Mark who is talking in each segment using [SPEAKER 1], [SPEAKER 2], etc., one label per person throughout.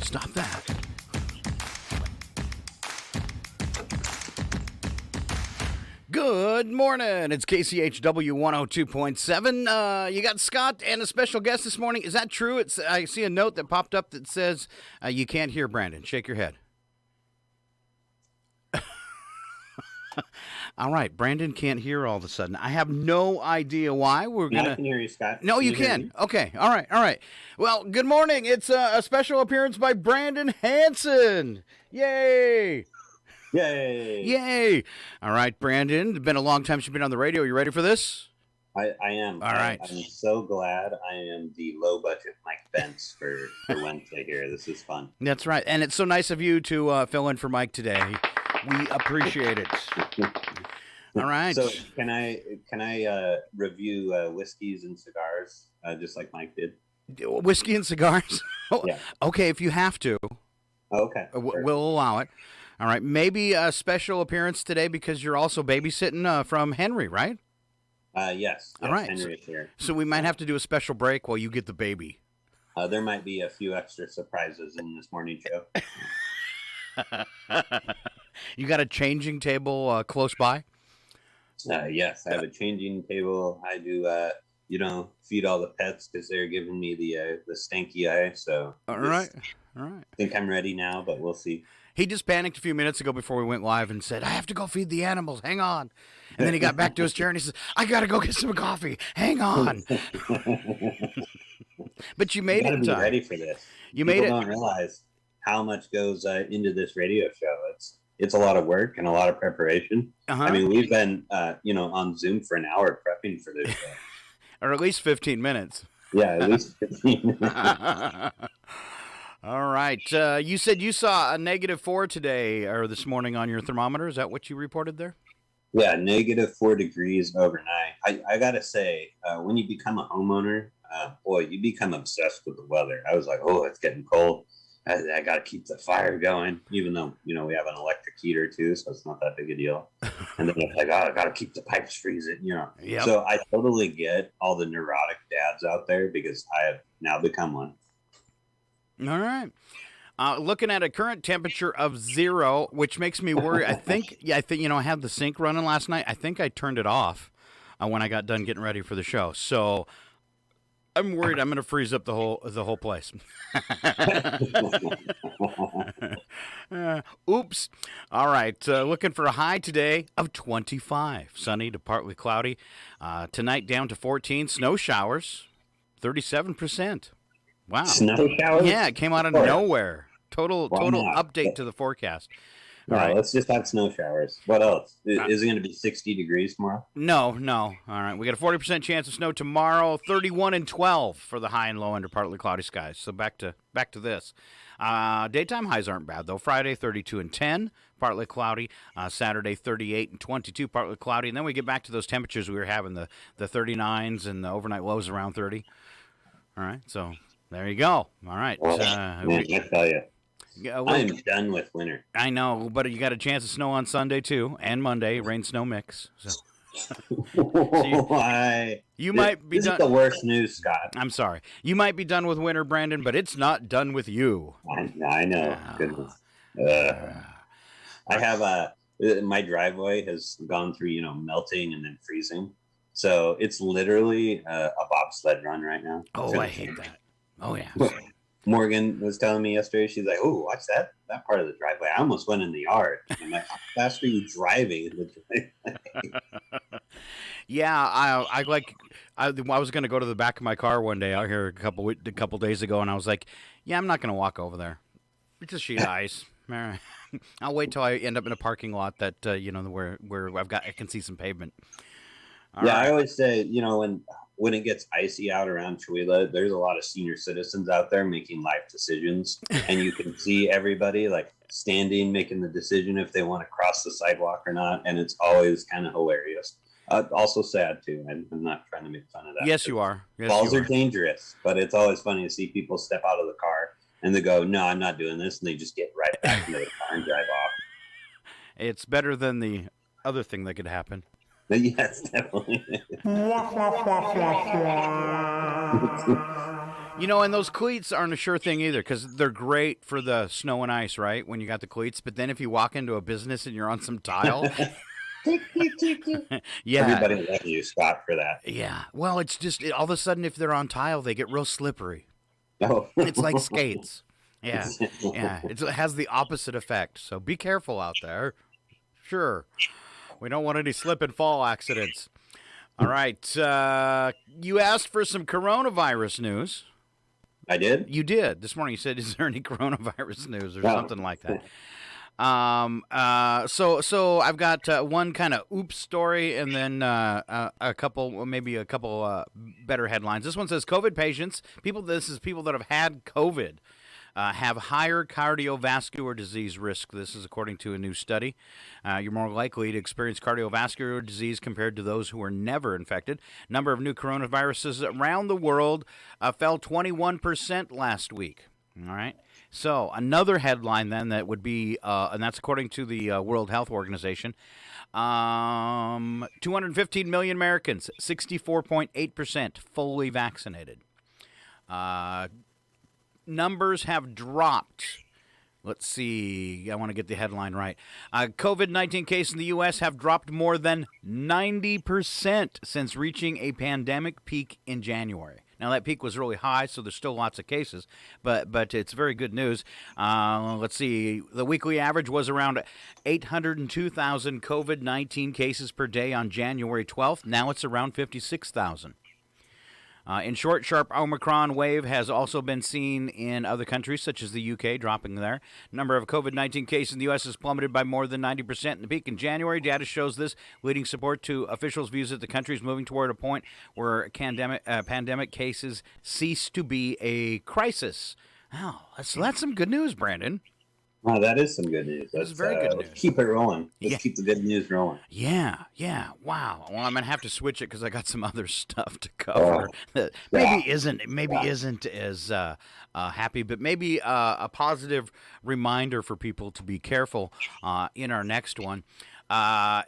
[SPEAKER 1] Stop that. Good morning. It's KCHW 102.7. You got Scott and a special guest this morning. Is that true? I see a note that popped up that says you can't hear Brandon. Shake your head. All right, Brandon can't hear all of a sudden. I have no idea why.
[SPEAKER 2] I can hear you, Scott.
[SPEAKER 1] No, you can. Okay, all right. Well, good morning. It's a special appearance by Brandon Hansen. Yay! All right, Brandon. It's been a long time since you've been on the radio. You ready for this?
[SPEAKER 2] I am.
[SPEAKER 1] All right.
[SPEAKER 2] I'm so glad I am the low-budget Mike Pence for Wednesday here. This is fun.
[SPEAKER 1] That's right. And it's so nice of you to fill in for Mike today. We appreciate it. All right.
[SPEAKER 2] So can I review whiskeys and cigars just like Mike did?
[SPEAKER 1] Whiskey and cigars?
[SPEAKER 2] Yeah.
[SPEAKER 1] Okay, if you have to.
[SPEAKER 2] Okay.
[SPEAKER 1] We'll allow it. All right. Maybe a special appearance today because you're also babysitting from Henry, right?
[SPEAKER 2] Yes.
[SPEAKER 1] All right.
[SPEAKER 2] Henry is here.
[SPEAKER 1] So we might have to do a special break while you get the baby.
[SPEAKER 2] There might be a few extra surprises in this morning show.
[SPEAKER 1] You got a changing table close by?
[SPEAKER 2] Yes, I have a changing table. I do, feed all the pets because they're giving me the stanky eye. So
[SPEAKER 1] all right.
[SPEAKER 2] I think I'm ready now, but we'll see.
[SPEAKER 1] He just panicked a few minutes ago before we went live and said, I have to go feed the animals. Hang on. And then he got back to his chair and he says, I got to go get some coffee. Hang on. But you made it in time.
[SPEAKER 2] You got to be ready for this.
[SPEAKER 1] People
[SPEAKER 2] don't realize how much goes into this radio show. It's a lot of work and a lot of preparation.
[SPEAKER 1] Uh-huh.
[SPEAKER 2] I mean, we've been, on Zoom for an hour prepping for this show.
[SPEAKER 1] Or at least 15 minutes.
[SPEAKER 2] Yeah, at least 15 minutes.
[SPEAKER 1] All right. You said you saw a -4 today or this morning on your thermometer. Is that what you reported there?
[SPEAKER 2] Yeah, -4 degrees overnight. I got to say, when you become a homeowner, you become obsessed with the weather. I was like, oh, it's getting cold. I got to keep the fire going, even though, we have an electric heater too, so it's not that big a deal. And then it's like, I got to keep the pipes freezing,
[SPEAKER 1] Yep.
[SPEAKER 2] So I totally get all the neurotic dads out there because I have now become one.
[SPEAKER 1] All right. Looking at a current temperature of 0, which makes me worry. I think, I had the sink running last night. I think I turned it off when I got done getting ready for the show. So I'm worried I'm going to freeze up the whole place. Oops. All right. Looking for a high today of 25. Sunny to partly cloudy. Tonight down to 14. Snow showers, 37%. Wow.
[SPEAKER 2] Snow showers?
[SPEAKER 1] Yeah, it came out of nowhere. Total update to the forecast.
[SPEAKER 2] All right. Let's just have snow showers. What else? Is it going to be 60 degrees tomorrow?
[SPEAKER 1] No. All right. We got a 40% chance of snow tomorrow, 31 and 12 for the high and low under partly cloudy skies. So back to this. Daytime highs aren't bad, though. Friday, 32 and 10, partly cloudy. Saturday, 38 and 22, partly cloudy. And then we get back to those temperatures we were having, the 39s and the overnight lows around 30. All right. So there you go. All right.
[SPEAKER 2] Well, I tell you.
[SPEAKER 1] Yeah,
[SPEAKER 2] I'm done with winter.
[SPEAKER 1] I know, but you got a chance of snow on Sunday, too, and Monday, rain-snow mix. So.
[SPEAKER 2] Why?
[SPEAKER 1] You might be
[SPEAKER 2] done. This is the worst news, Scott.
[SPEAKER 1] I'm sorry. You might be done with winter, Brandon, but it's not done with you.
[SPEAKER 2] I know. Goodness. I have my driveway has gone through, melting and then freezing. So it's literally a bobsled run right now.
[SPEAKER 1] Oh, I hate that. Oh, yeah.
[SPEAKER 2] Morgan was telling me yesterday, she's like, oh, watch that part of the driveway. I almost went in the yard. I'm like, how fast are you driving in the driveway?
[SPEAKER 1] Yeah, I was going to go to the back of my car one day out here a couple days ago, and I was like, yeah, I'm not going to walk over there. It's a sheet of ice. I'll wait till I end up in a parking lot that, where I can see some pavement. All right.
[SPEAKER 2] I always say, when it gets icy out around Chihuahua, there's a lot of senior citizens out there making life decisions, and you can see everybody like standing, making the decision if they want to cross the sidewalk or not, and it's always kind of hilarious. Also sad too. I'm not trying to make fun of that.
[SPEAKER 1] Yes, you are.
[SPEAKER 2] Balls are dangerous, but it's always funny to see people step out of the car and they go, "No, I'm not doing this," and they just get right back into the car and drive off.
[SPEAKER 1] It's better than the other thing that could happen.
[SPEAKER 2] Yes, definitely.
[SPEAKER 1] And those cleats aren't a sure thing either because they're great for the snow and ice, right? When you got the cleats. But then if you walk into a business and you're on some tile, yeah.
[SPEAKER 2] Everybody let you stop for that.
[SPEAKER 1] Yeah. Well, it's just all of a sudden if they're on tile, they get real slippery.
[SPEAKER 2] Oh.
[SPEAKER 1] It's like skates. Yeah. Yeah. It has the opposite effect. So be careful out there. Sure. We don't want any slip and fall accidents. All right. You asked for some coronavirus news.
[SPEAKER 2] I did?
[SPEAKER 1] You did. This morning you said, is there any coronavirus news or something like that? So I've got one kind of oops story and then a couple better headlines. This one says COVID patients, people that have had COVID, have higher cardiovascular disease risk. This is according to a new study. You're more likely to experience cardiovascular disease compared to those who were never infected. Number of new coronaviruses around the world fell 21% last week. All right. So another headline then that would be, and that's according to the World Health Organization, 215 million Americans, 64.8% fully vaccinated. Numbers have dropped. Let's see. I want to get the headline right. COVID-19 cases in the U.S. have dropped more than 90% since reaching a pandemic peak in January. Now, that peak was really high, so there's still lots of cases, but it's very good news. Let's see. The weekly average was around 802,000 COVID-19 cases per day on January 12th. Now it's around 56,000. In short, sharp Omicron wave has also been seen in other countries, such as the UK, dropping there. Number of COVID-19 cases in the U.S. has plummeted by more than 90% in the peak in January. Data shows this, leading support to officials' views that the country is moving toward a point where pandemic cases cease to be a crisis. Oh, that's some good news, Brandon.
[SPEAKER 2] Wow, that is some good news. That's
[SPEAKER 1] very good news.
[SPEAKER 2] Let's keep it rolling. Let's keep the good news rolling.
[SPEAKER 1] Yeah. Wow. Well, I'm gonna have to switch it because I got some other stuff to cover that maybe isn't as happy, but maybe a positive reminder for people to be careful in our next one.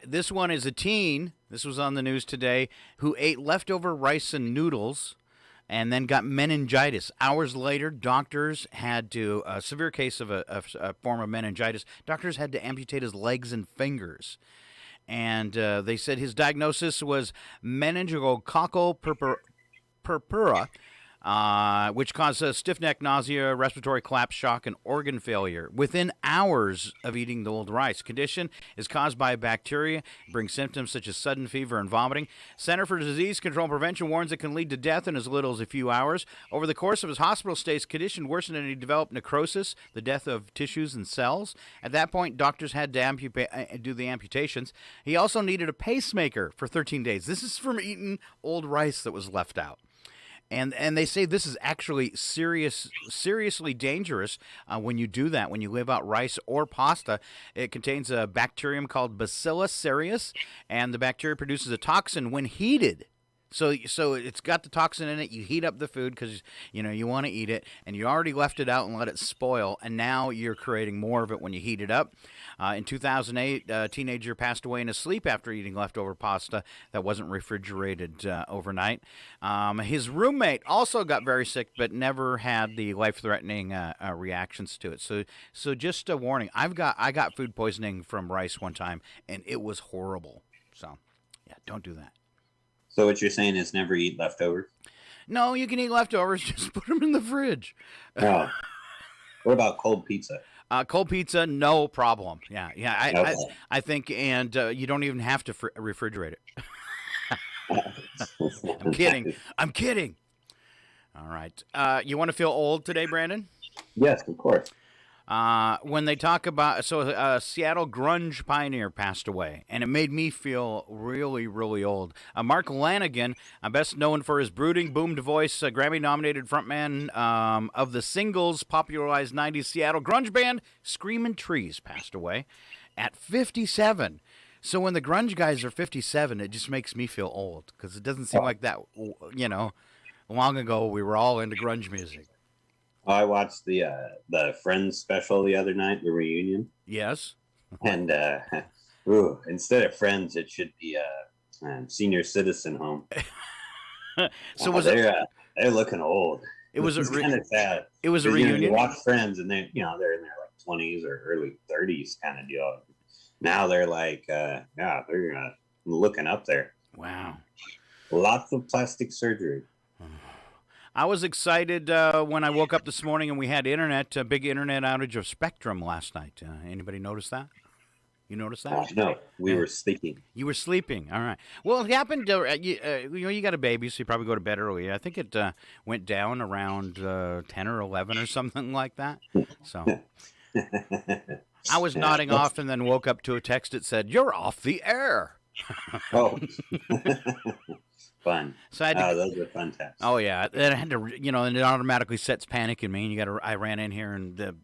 [SPEAKER 1] This one is a teen. This was on the news today who ate leftover rice and noodles and then got meningitis. Hours later, doctors had to, a severe case of a form of meningitis, doctors had to amputate his legs and fingers. And they said his diagnosis was meningococcal purpura, which caused stiff neck, nausea, respiratory collapse, shock, and organ failure within hours of eating the old rice. Condition is caused by a bacteria. It brings symptoms such as sudden fever and vomiting. Center for Disease Control and Prevention warns it can lead to death in as little as a few hours. Over the course of his hospital stay, his condition worsened and he developed necrosis, the death of tissues and cells. At that point, doctors had to do the amputations. He also needed a pacemaker for 13 days. This is from eating old rice that was left out. And they say this is actually seriously dangerous when you do that, when you leave out rice or pasta. It contains a bacterium called Bacillus cereus, and the bacteria produces a toxin when heated. So it's got the toxin in it. You heat up the food because you want to eat it, and you already left it out and let it spoil, and now you're creating more of it when you heat it up. In 2008, a teenager passed away in his sleep after eating leftover pasta that wasn't refrigerated overnight. His roommate also got very sick, but never had the life-threatening reactions to it. So just a warning. I got food poisoning from rice one time, and it was horrible. So yeah, don't do that.
[SPEAKER 2] So what you're saying is never eat leftovers?
[SPEAKER 1] No, you can eat leftovers. Just put them in the fridge.
[SPEAKER 2] Oh. What about cold pizza?
[SPEAKER 1] Cold pizza, no problem. Yeah.
[SPEAKER 2] Okay.
[SPEAKER 1] I think, and you don't even have to refrigerate it. I'm kidding. All right. You want to feel old today, Brandon?
[SPEAKER 2] Yes, of course.
[SPEAKER 1] When they talk about, a Seattle grunge pioneer passed away, and it made me feel really, really old. Mark Lanigan, best known for his brooding, boomed voice, Grammy-nominated frontman of the singles popularized 90s Seattle grunge band, Screamin' Trees, passed away at 57. So when the grunge guys are 57, it just makes me feel old, because it doesn't seem like that, long ago we were all into grunge music.
[SPEAKER 2] I watched the Friends special the other night, the reunion.
[SPEAKER 1] Yes.
[SPEAKER 2] And instead of Friends, it should be a senior citizen home.
[SPEAKER 1] So they're
[SPEAKER 2] looking old.
[SPEAKER 1] It was
[SPEAKER 2] It's kind of sad.
[SPEAKER 1] It was a
[SPEAKER 2] 'Cause,
[SPEAKER 1] reunion.
[SPEAKER 2] you watch Friends, and they're in their like 20s or early 30s kind of deal. Now they're like, they're looking up there.
[SPEAKER 1] Wow.
[SPEAKER 2] Lots of plastic surgery.
[SPEAKER 1] I was excited when I woke up this morning and we had internet, a big internet outage of Spectrum last night. Anybody notice that? You noticed that?
[SPEAKER 2] No, we were sleeping.
[SPEAKER 1] You were sleeping. All right. Well, it happened. You got a baby, so you probably go to bed early. I think it went down around 10 or 11 or something like that. So I was nodding off and then woke up to a text that said, "You're off the air."
[SPEAKER 2] Oh, fun.
[SPEAKER 1] So I had to,
[SPEAKER 2] those are fun tests.
[SPEAKER 1] oh yeah, then I had to, and it automatically sets panic in me. And I ran in here and the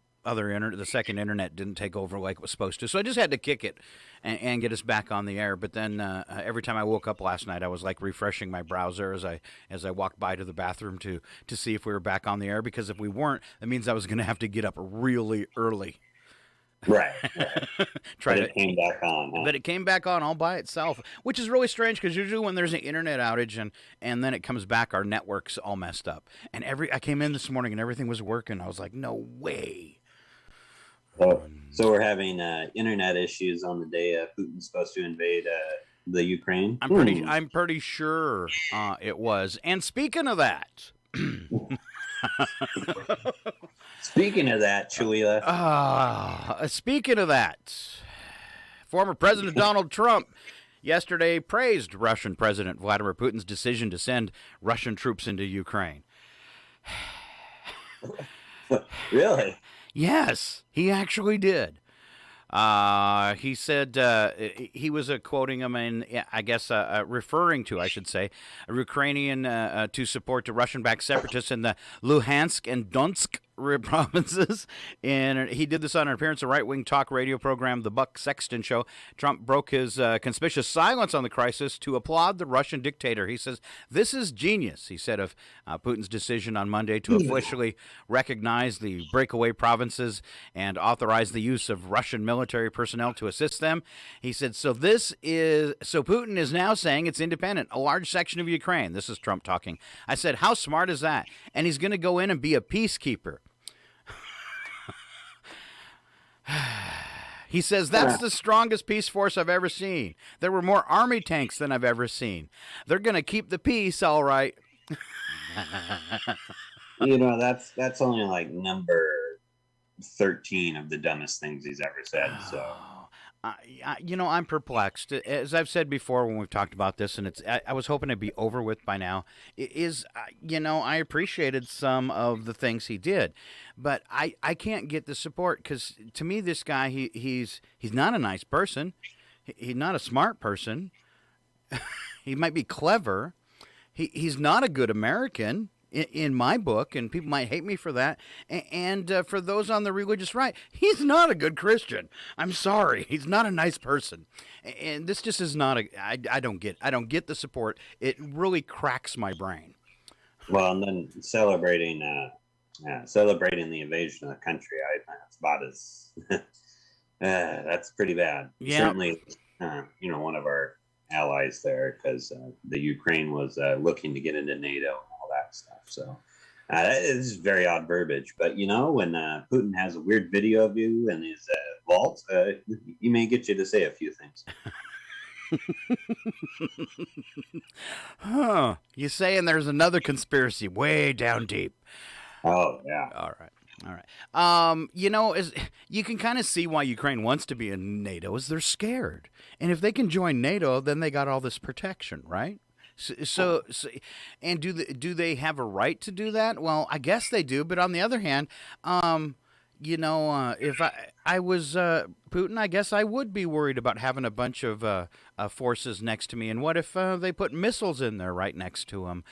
[SPEAKER 1] second internet didn't take over like it was supposed to. So I just had to kick it and get us back on the air. But then every time I woke up last night, I was like refreshing my browser as I walked by to the bathroom to see if we were back on the air. Because if we weren't, that means I was going to have to get up really early.
[SPEAKER 2] Right. But it came back on. Huh?
[SPEAKER 1] But it came back on all by itself, which is really strange because usually when there's an internet outage and then it comes back, our network's all messed up. And I came in this morning and everything was working. I was like, no way.
[SPEAKER 2] So we're having internet issues on the day Putin's supposed to invade the Ukraine.
[SPEAKER 1] I'm pretty sure it was. And speaking of that,
[SPEAKER 2] Chuila.
[SPEAKER 1] Speaking of that, former President Donald Trump yesterday praised Russian President Vladimir Putin's decision to send Russian troops into Ukraine.
[SPEAKER 2] Really?
[SPEAKER 1] Yes, he actually did. He said he was quoting him and I guess referring to, I should say, a Ukrainian to support the Russian-backed separatists in the Luhansk and Donetsk provinces. And he did this on an appearance of right-wing talk radio program, The Buck Sexton Show. Trump broke his conspicuous silence on the crisis to applaud the Russian dictator. He says, "This is genius," he said of Putin's decision on Monday to officially recognize the breakaway provinces and authorize the use of Russian military personnel to assist them. He said, so Putin is now saying it's independent, a large section of Ukraine. This is Trump talking. I said, how smart is that? And he's going to go in and be a peacekeeper. He says, that's the strongest peace force I've ever seen. There were more army tanks than I've ever seen. They're going to keep the peace, all right.
[SPEAKER 2] That's only like number 13 of the dumbest things he's ever said. So,
[SPEAKER 1] I'm perplexed. As I've said before when we've talked about this, and I was hoping it'd be over with by now. I appreciated some of the things he did, but I can't get the support because to me, this guy he's not a nice person. He's not a smart person. He might be clever. He's not a good American. In my book, and people might hate me for that, and for those on the religious right, he's not a good Christian. I'm sorry, he's not a nice person, and this just is not I don't get the support. It really cracks my brain.
[SPEAKER 2] Well, and then celebrating the invasion of the country, that's about as that's pretty bad.
[SPEAKER 1] Yeah.
[SPEAKER 2] Certainly, one of our allies there because the Ukraine was looking to get into NATO. That stuff. So it is very odd verbiage, but when Putin has a weird video of you in his vault, he may get you to say a few things.
[SPEAKER 1] Huh? You saying there's another conspiracy way down deep?
[SPEAKER 2] Oh yeah.
[SPEAKER 1] All right. As you can kind of see why Ukraine wants to be in NATO is they're scared, and if they can join NATO, then they got all this protection, right? So, and do they have a right to do that? Well, I guess they do. But on the other hand, if I was Putin, I guess I would be worried about having a bunch of forces next to me. And what if they put missiles in there right next to them?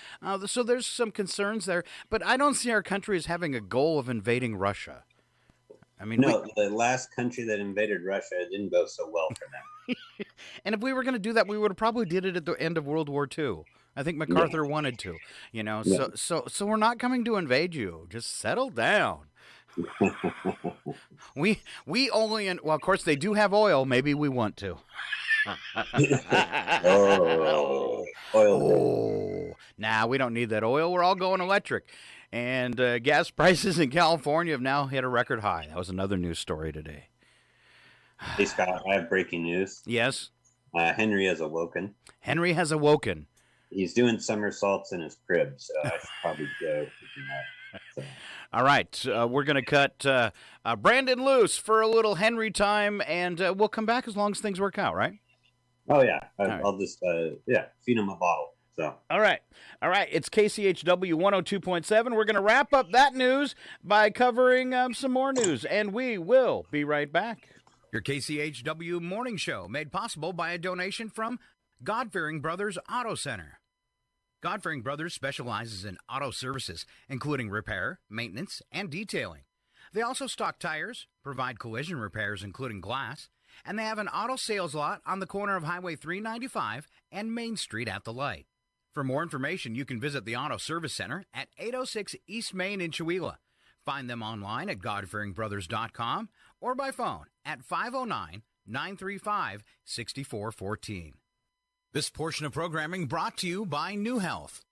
[SPEAKER 1] So there's some concerns there. But I don't see our country as having a goal of invading Russia. I mean,
[SPEAKER 2] the last country that invaded Russia didn't go so well for them.
[SPEAKER 1] And if we were going to do that, we would have probably did it at the end of World War II. I think MacArthur wanted to,
[SPEAKER 2] Yeah.
[SPEAKER 1] So we're not coming to invade you. Just settle down. we only, well, of course they do have oil. Maybe we want to.
[SPEAKER 2] Oil.
[SPEAKER 1] Nah, we don't need that oil. We're all going electric. And gas prices in California have now hit a record high. That was another news story today.
[SPEAKER 2] Hey, Scott, I have breaking news.
[SPEAKER 1] Yes?
[SPEAKER 2] Henry has awoken.
[SPEAKER 1] Henry has awoken.
[SPEAKER 2] He's doing somersaults in his crib, so I should probably go pick him up. So.
[SPEAKER 1] All right, we're going to cut Brandon loose for a little Henry time, and we'll come back as long as things work out, right?
[SPEAKER 2] Oh, yeah. I'll just, feed him a bottle. So. All
[SPEAKER 1] right. It's KCHW 102.7. We're going to wrap up that news by covering some more news, and we will be right back. Your KCHW morning show made possible by a donation from God-Fearing Brothers Auto Center. God-Fearing Brothers specializes in auto services, including repair, maintenance, and detailing. They also stock tires, provide collision repairs, including glass, and they have an auto sales lot on the corner of Highway 395 and Main Street at the light. For more information, you can visit the Auto Service Center at 806 East Main in Chewelah. Find them online at godfearingbrothers.com or by phone at 509-935-6414. This portion of programming brought to you by New Health.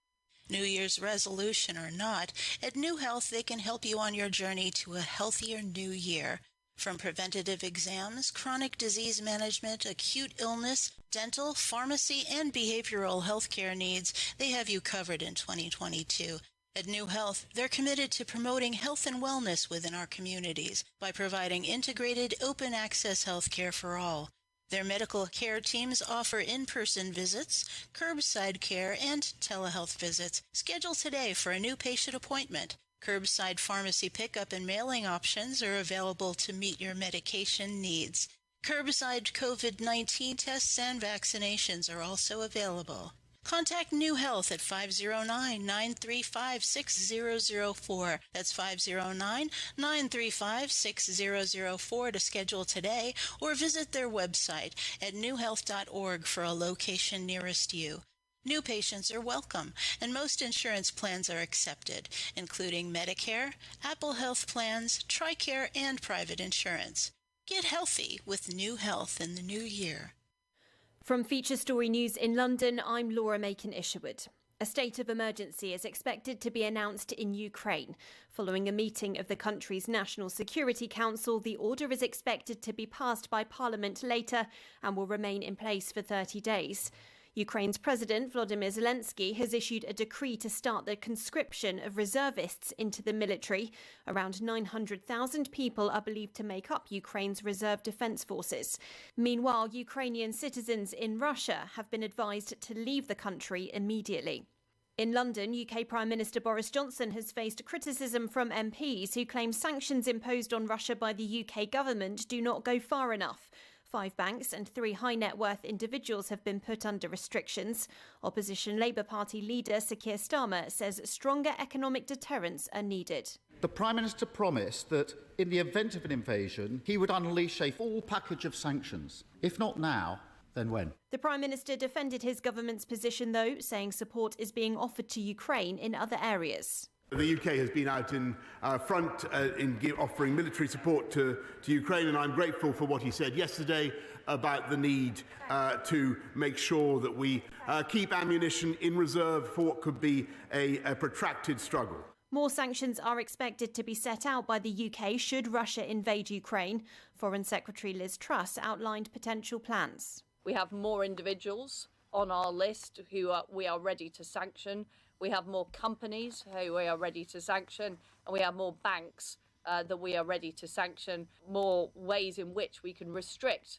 [SPEAKER 3] New Year's resolution or not, at New Health they can help you on your journey to a healthier new year. From preventative exams, chronic disease management, acute illness, dental, pharmacy, and behavioral health care needs, they have you covered in 2022. At New Health, they're committed to promoting health and wellness within our communities by providing integrated, open-access health care for all. Their medical care teams offer in-person visits, curbside care, and telehealth visits. Schedule today for a new patient appointment. Curbside pharmacy pickup and mailing options are available to meet your medication needs. Curbside COVID-19 tests and vaccinations are also available. Contact New Health at 509-935-6004. That's 509-935-6004 to schedule today, or visit their website at newhealth.org for a location nearest you. New patients are welcome, and most insurance plans are accepted, including Medicare, Apple Health Plans, TRICARE, and private insurance. Get healthy with New Health in the new year.
[SPEAKER 4] From Feature Story News in London, I'm Laura Macon-Isherwood. A state of emergency is expected to be announced in Ukraine. Following a meeting of the country's National Security Council, the order is expected to be passed by Parliament later and will remain in place for 30 days. Ukraine's President Volodymyr Zelensky has issued a decree to start the conscription of reservists into the military. Around 900,000 people are believed to make up Ukraine's reserve defence forces. Meanwhile, Ukrainian citizens in Russia have been advised to leave the country immediately. In London, UK Prime Minister Boris Johnson has faced criticism from MPs who claim sanctions imposed on Russia by the UK government do not go far enough. 5 banks and 3 high-net-worth individuals have been put under restrictions. Opposition Labour Party leader Sir Keir Starmer says stronger economic deterrents are needed.
[SPEAKER 5] The Prime Minister promised that in the event of an invasion, he would unleash a full package of sanctions. If not now, then when?
[SPEAKER 4] The Prime Minister defended his government's position, though, saying support is being offered to Ukraine in other areas.
[SPEAKER 6] The UK has been out in front in offering military support to Ukraine, and I'm grateful for what he said yesterday about the need to make sure that we keep ammunition in reserve for what could be a protracted struggle.
[SPEAKER 4] More sanctions are expected to be set out by the UK should Russia invade Ukraine. Foreign Secretary Liz Truss outlined potential plans.
[SPEAKER 7] We have more individuals on our list who we are ready to sanction. We have more companies who we are ready to sanction, and we have more banks that we are ready to sanction, more ways in which we can restrict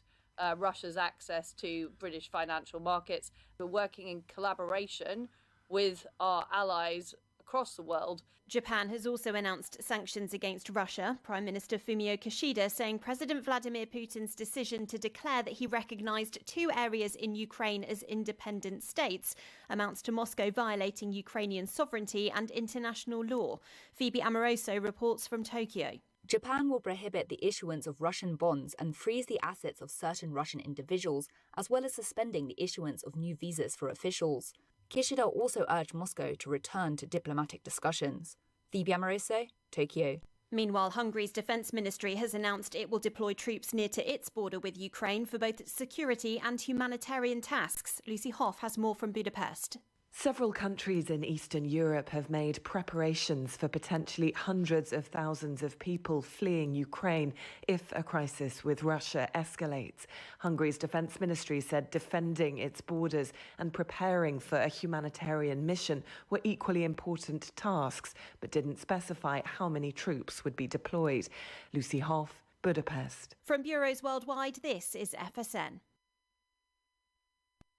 [SPEAKER 7] Russia's access to British financial markets. We're working in collaboration with our allies across the world.
[SPEAKER 4] Japan has also announced sanctions against Russia. Prime Minister Fumio Kishida saying President Vladimir Putin's decision to declare that he recognised 2 areas in Ukraine as independent states amounts to Moscow violating Ukrainian sovereignty and international law. Phoebe Amoroso reports from Tokyo.
[SPEAKER 8] Japan will prohibit the issuance of Russian bonds and freeze the assets of certain Russian individuals, as well as suspending the issuance of new visas for officials. Kishida also urged Moscow to return to diplomatic discussions. Phoebe Amoroso, Tokyo.
[SPEAKER 4] Meanwhile, Hungary's defence ministry has announced it will deploy troops near to its border with Ukraine for both security and humanitarian tasks. Lucy Hoff has more from Budapest.
[SPEAKER 9] Several countries in Eastern Europe have made preparations for potentially hundreds of thousands of people fleeing Ukraine if a crisis with Russia escalates. Hungary's defence ministry said defending its borders and preparing for a humanitarian mission were equally important tasks, but didn't specify how many troops would be deployed. Lucy Hoff, Budapest.
[SPEAKER 4] From bureaus worldwide, this is FSN.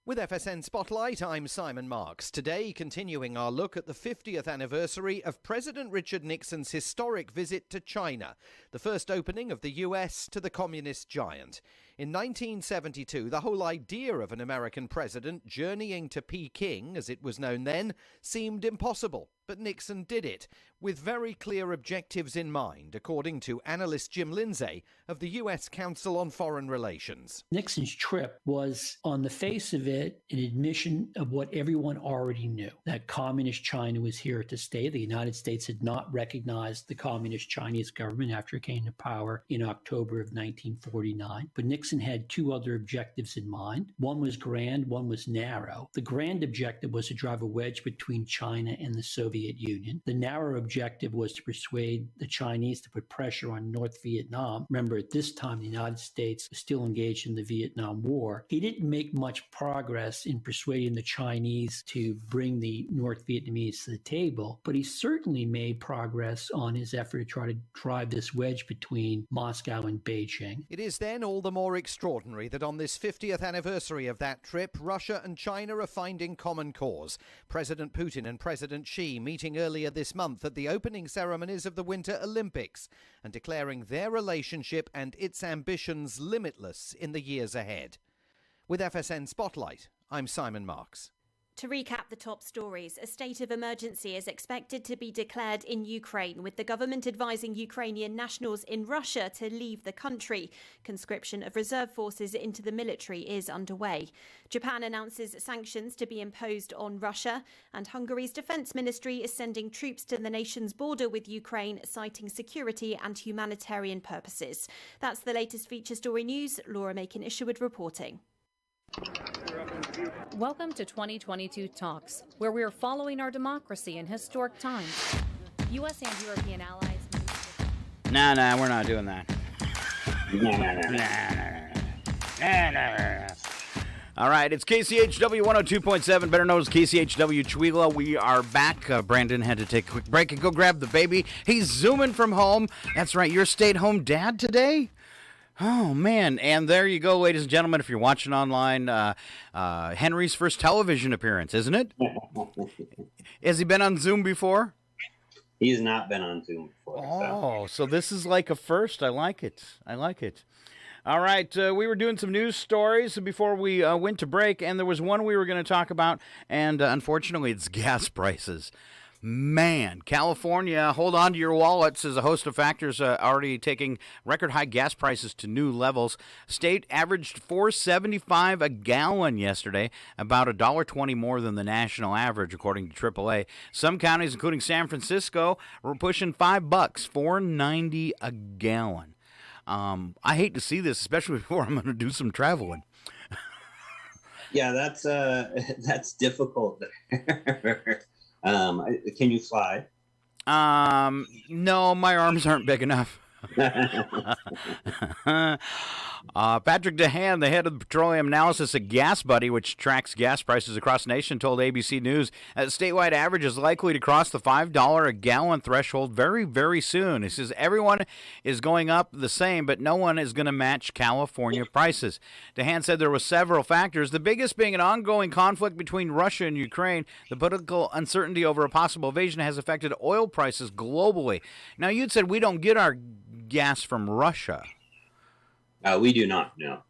[SPEAKER 10] With FSN Spotlight, I'm Simon Marks. Today, continuing our look at the 50th anniversary of President Richard Nixon's historic visit to China, the first opening of the US to the communist giant. In 1972, the whole idea of an American president journeying to Peking, as it was known then, seemed impossible. But Nixon did it, with very clear objectives in mind, according to analyst Jim Lindsay of the U.S. Council on Foreign Relations.
[SPEAKER 11] Nixon's trip was, on the face of it, an admission of what everyone already knew, that communist China was here to stay. The United States had not recognized the communist Chinese government after it came to power in October of 1949. But Nixon had two other objectives in mind. One was grand, one was narrow. The grand objective was to drive a wedge between China and the Soviet Union. The narrow objective was to persuade the Chinese to put pressure on North Vietnam. Remember, at this time, the United States was still engaged in the Vietnam War. He didn't make much progress in persuading the Chinese to bring the North Vietnamese to the table, but he certainly made progress on his effort to try to drive this wedge between Moscow and Beijing.
[SPEAKER 10] It is then all the more extraordinary that on this 50th anniversary of that trip, Russia and China are finding common cause. President Putin and President Xi meeting earlier this month at the opening ceremonies of the Winter Olympics and declaring their relationship and its ambitions limitless in the years ahead. With FSN Spotlight, I'm Simon Marks.
[SPEAKER 4] To recap the top stories, a state of emergency is expected to be declared in Ukraine, with the government advising Ukrainian nationals in Russia to leave the country. Conscription of reserve forces into the military is underway. Japan announces sanctions to be imposed on Russia, and Hungary's defence ministry is sending troops to the nation's border with Ukraine, citing security and humanitarian purposes. That's the latest feature story news. Laura Macon-Isherwood reporting.
[SPEAKER 12] Welcome to 2022 Talks, where we are following our democracy in historic times. U.S. and European allies...
[SPEAKER 1] Nah, we're not doing that. All right, it's KCHW 102.7, better known as KCHW Chweela. We are back. Brandon had to take a quick break and go grab the baby. He's zooming from home. That's right, you're a stay-at-home dad today? Oh, man. And there you go, ladies and gentlemen. If you're watching online, Henry's first television appearance, isn't it? Has he been on Zoom before?
[SPEAKER 2] He's not been on Zoom before.
[SPEAKER 1] Oh, so this is like a first. I like it. All right, we were doing some news stories before we went to break, and there was one we were going to talk about, and unfortunately, it's gas prices. Man, California, hold on to your wallets as a host of factors already taking record high gas prices to new levels. State averaged $4.75 a gallon yesterday, about $1.20 more than the national average, according to AAA. Some counties, including San Francisco, were pushing $5, $4.90 a gallon. I hate to see this, especially before I'm going to do some traveling.
[SPEAKER 2] Yeah, that's difficult. Can you fly?
[SPEAKER 1] No, my arms aren't big enough. Patrick DeHaan, the head of the petroleum analysis at Gas Buddy, which tracks gas prices across the nation, told ABC News that statewide average is likely to cross the $5 a gallon threshold very, very soon. He says everyone is going up the same, but no one is going to match California prices. DeHaan said there were several factors, the biggest being an ongoing conflict between Russia and Ukraine. The political uncertainty over a possible invasion has affected oil prices globally. Now, you'd said we don't get our gas from Russia.
[SPEAKER 2] We do not. No,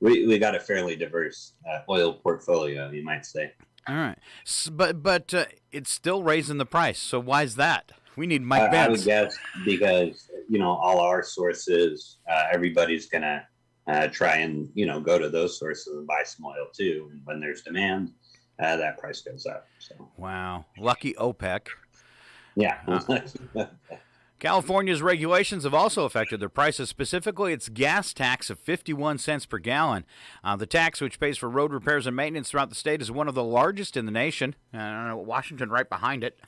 [SPEAKER 2] we got a fairly diverse oil portfolio, you might say.
[SPEAKER 1] All right, but it's still raising the price. So why is that? We need Mike Pence.
[SPEAKER 2] I would guess because all our sources, everybody's gonna try and go to those sources and buy some oil too. And when there's demand, that price goes up. So.
[SPEAKER 1] Wow, lucky OPEC.
[SPEAKER 2] Yeah.
[SPEAKER 1] California's regulations have also affected their prices, specifically its gas tax of 51 cents per gallon. The tax, which pays for road repairs and maintenance throughout the state, is one of the largest in the nation. I don't know, Washington right behind it.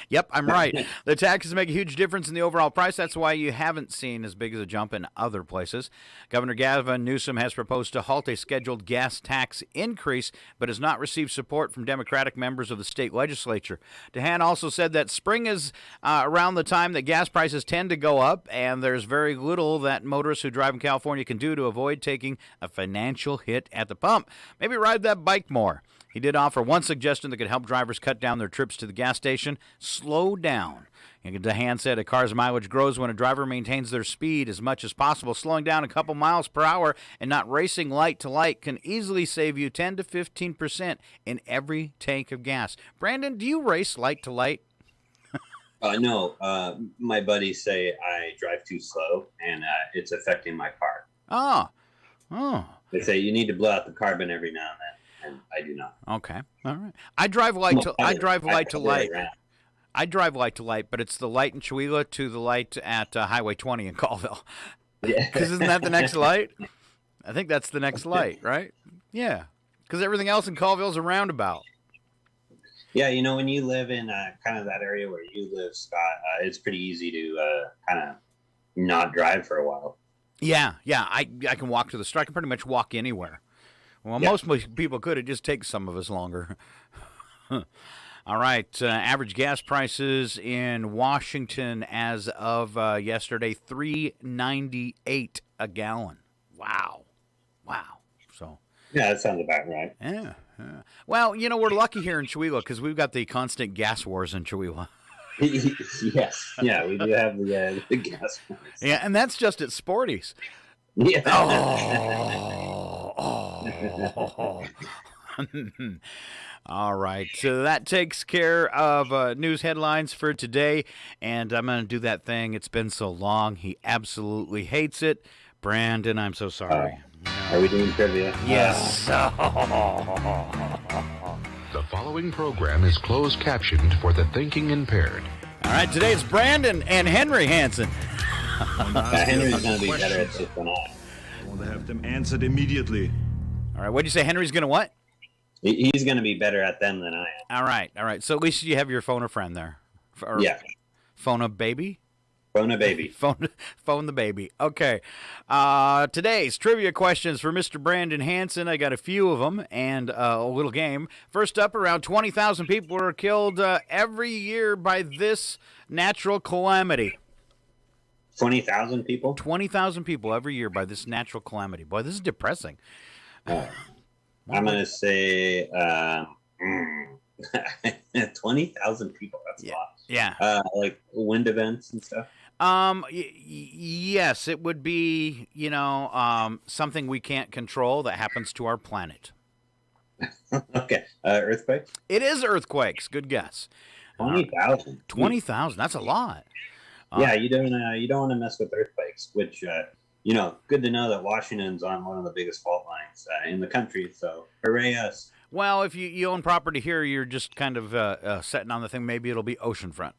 [SPEAKER 1] Yep, I'm right. The taxes make a huge difference in the overall price. That's why you haven't seen as big as a jump in other places. Governor Gavin Newsom has proposed to halt a scheduled gas tax increase, but has not received support from Democratic members of the state legislature. DeHaan also said that spring is around the time that gas prices tend to go up, and there's very little that motorists who drive in California can do to avoid taking a financial hit at the pump. Maybe ride that bike more. He did offer one suggestion that could help drivers cut down their trips to the gas station: slow down. DeHaan said a car's mileage grows when a driver maintains their speed as much as possible. Slowing down a couple miles per hour and not racing light to light can easily save you 10 to 15% in every tank of gas. Brandon, do you race light to light?
[SPEAKER 2] No, my buddies say I drive too slow, and it's affecting my car.
[SPEAKER 1] Oh.
[SPEAKER 2] They say you need to blow out the carbon every now and then, and I do not.
[SPEAKER 1] Okay, all right. I drive light to light. I drive light to light, but it's the light in Chihuahua to the light at Highway 20 in Colville.
[SPEAKER 2] Yeah.
[SPEAKER 1] Because isn't that the next light? I think that's the next light, right? Yeah, because everything else in Colville's a roundabout.
[SPEAKER 2] Yeah, when you live in kind of that area where you live, Scott, it's pretty easy to kind of not drive for a while.
[SPEAKER 1] Yeah, I can walk to the store. I can pretty much walk anywhere. Well, most people could. It just takes some of us longer. All right, average gas prices in Washington as of yesterday, $3.98 a gallon. Wow. So.
[SPEAKER 2] Yeah, that sounds about right.
[SPEAKER 1] Yeah. Well, we're lucky here in Chihuahua because we've got the constant gas wars in Chihuahua.
[SPEAKER 2] Yes. Yeah, we do have the gas wars.
[SPEAKER 1] Yeah, and that's just at Sporty's.
[SPEAKER 2] Yeah.
[SPEAKER 1] All right, so that takes care of news headlines for today, and I'm going to do that thing. It's been so long. He absolutely hates it. Brandon, I'm so sorry.
[SPEAKER 2] Are we doing trivia?
[SPEAKER 1] Yes.
[SPEAKER 13] The following program is closed captioned for the thinking impaired.
[SPEAKER 1] All right, today it's Brandon and Henry Hansen.
[SPEAKER 2] Henry's going to be better at this than I.
[SPEAKER 14] I want to have them answered immediately.
[SPEAKER 1] All right, what'd you say? Henry's going to what?
[SPEAKER 2] He's going to be better at them than I am.
[SPEAKER 1] All right. So at least you have your phone a friend there.
[SPEAKER 2] Yeah.
[SPEAKER 1] Phone a baby?
[SPEAKER 2] Phone a baby.
[SPEAKER 1] Phone the baby. Okay. Today's trivia questions for Mr. Brandon Hansen. I got a few of them and a little game. First up, around 20,000 people are killed every year by this natural calamity.
[SPEAKER 2] 20,000 people?
[SPEAKER 1] 20,000 people every year by this natural calamity. Boy, this is depressing.
[SPEAKER 2] I'm going to say 20,000 people. That's a lot.
[SPEAKER 1] Yeah.
[SPEAKER 2] Like wind events and stuff?
[SPEAKER 1] Yes, it would be, something we can't control that happens to our planet.
[SPEAKER 2] Okay. Earthquakes?
[SPEAKER 1] It is earthquakes. Good guess.
[SPEAKER 2] 20,000.
[SPEAKER 1] 20,000. That's a lot.
[SPEAKER 2] Yeah, you don't want to mess with earthquakes, which, good to know that Washington's on one of the biggest fault lines in the country. So hooray us.
[SPEAKER 1] Well, if you own property here, you're just kind of setting on the thing. Maybe it'll be oceanfront.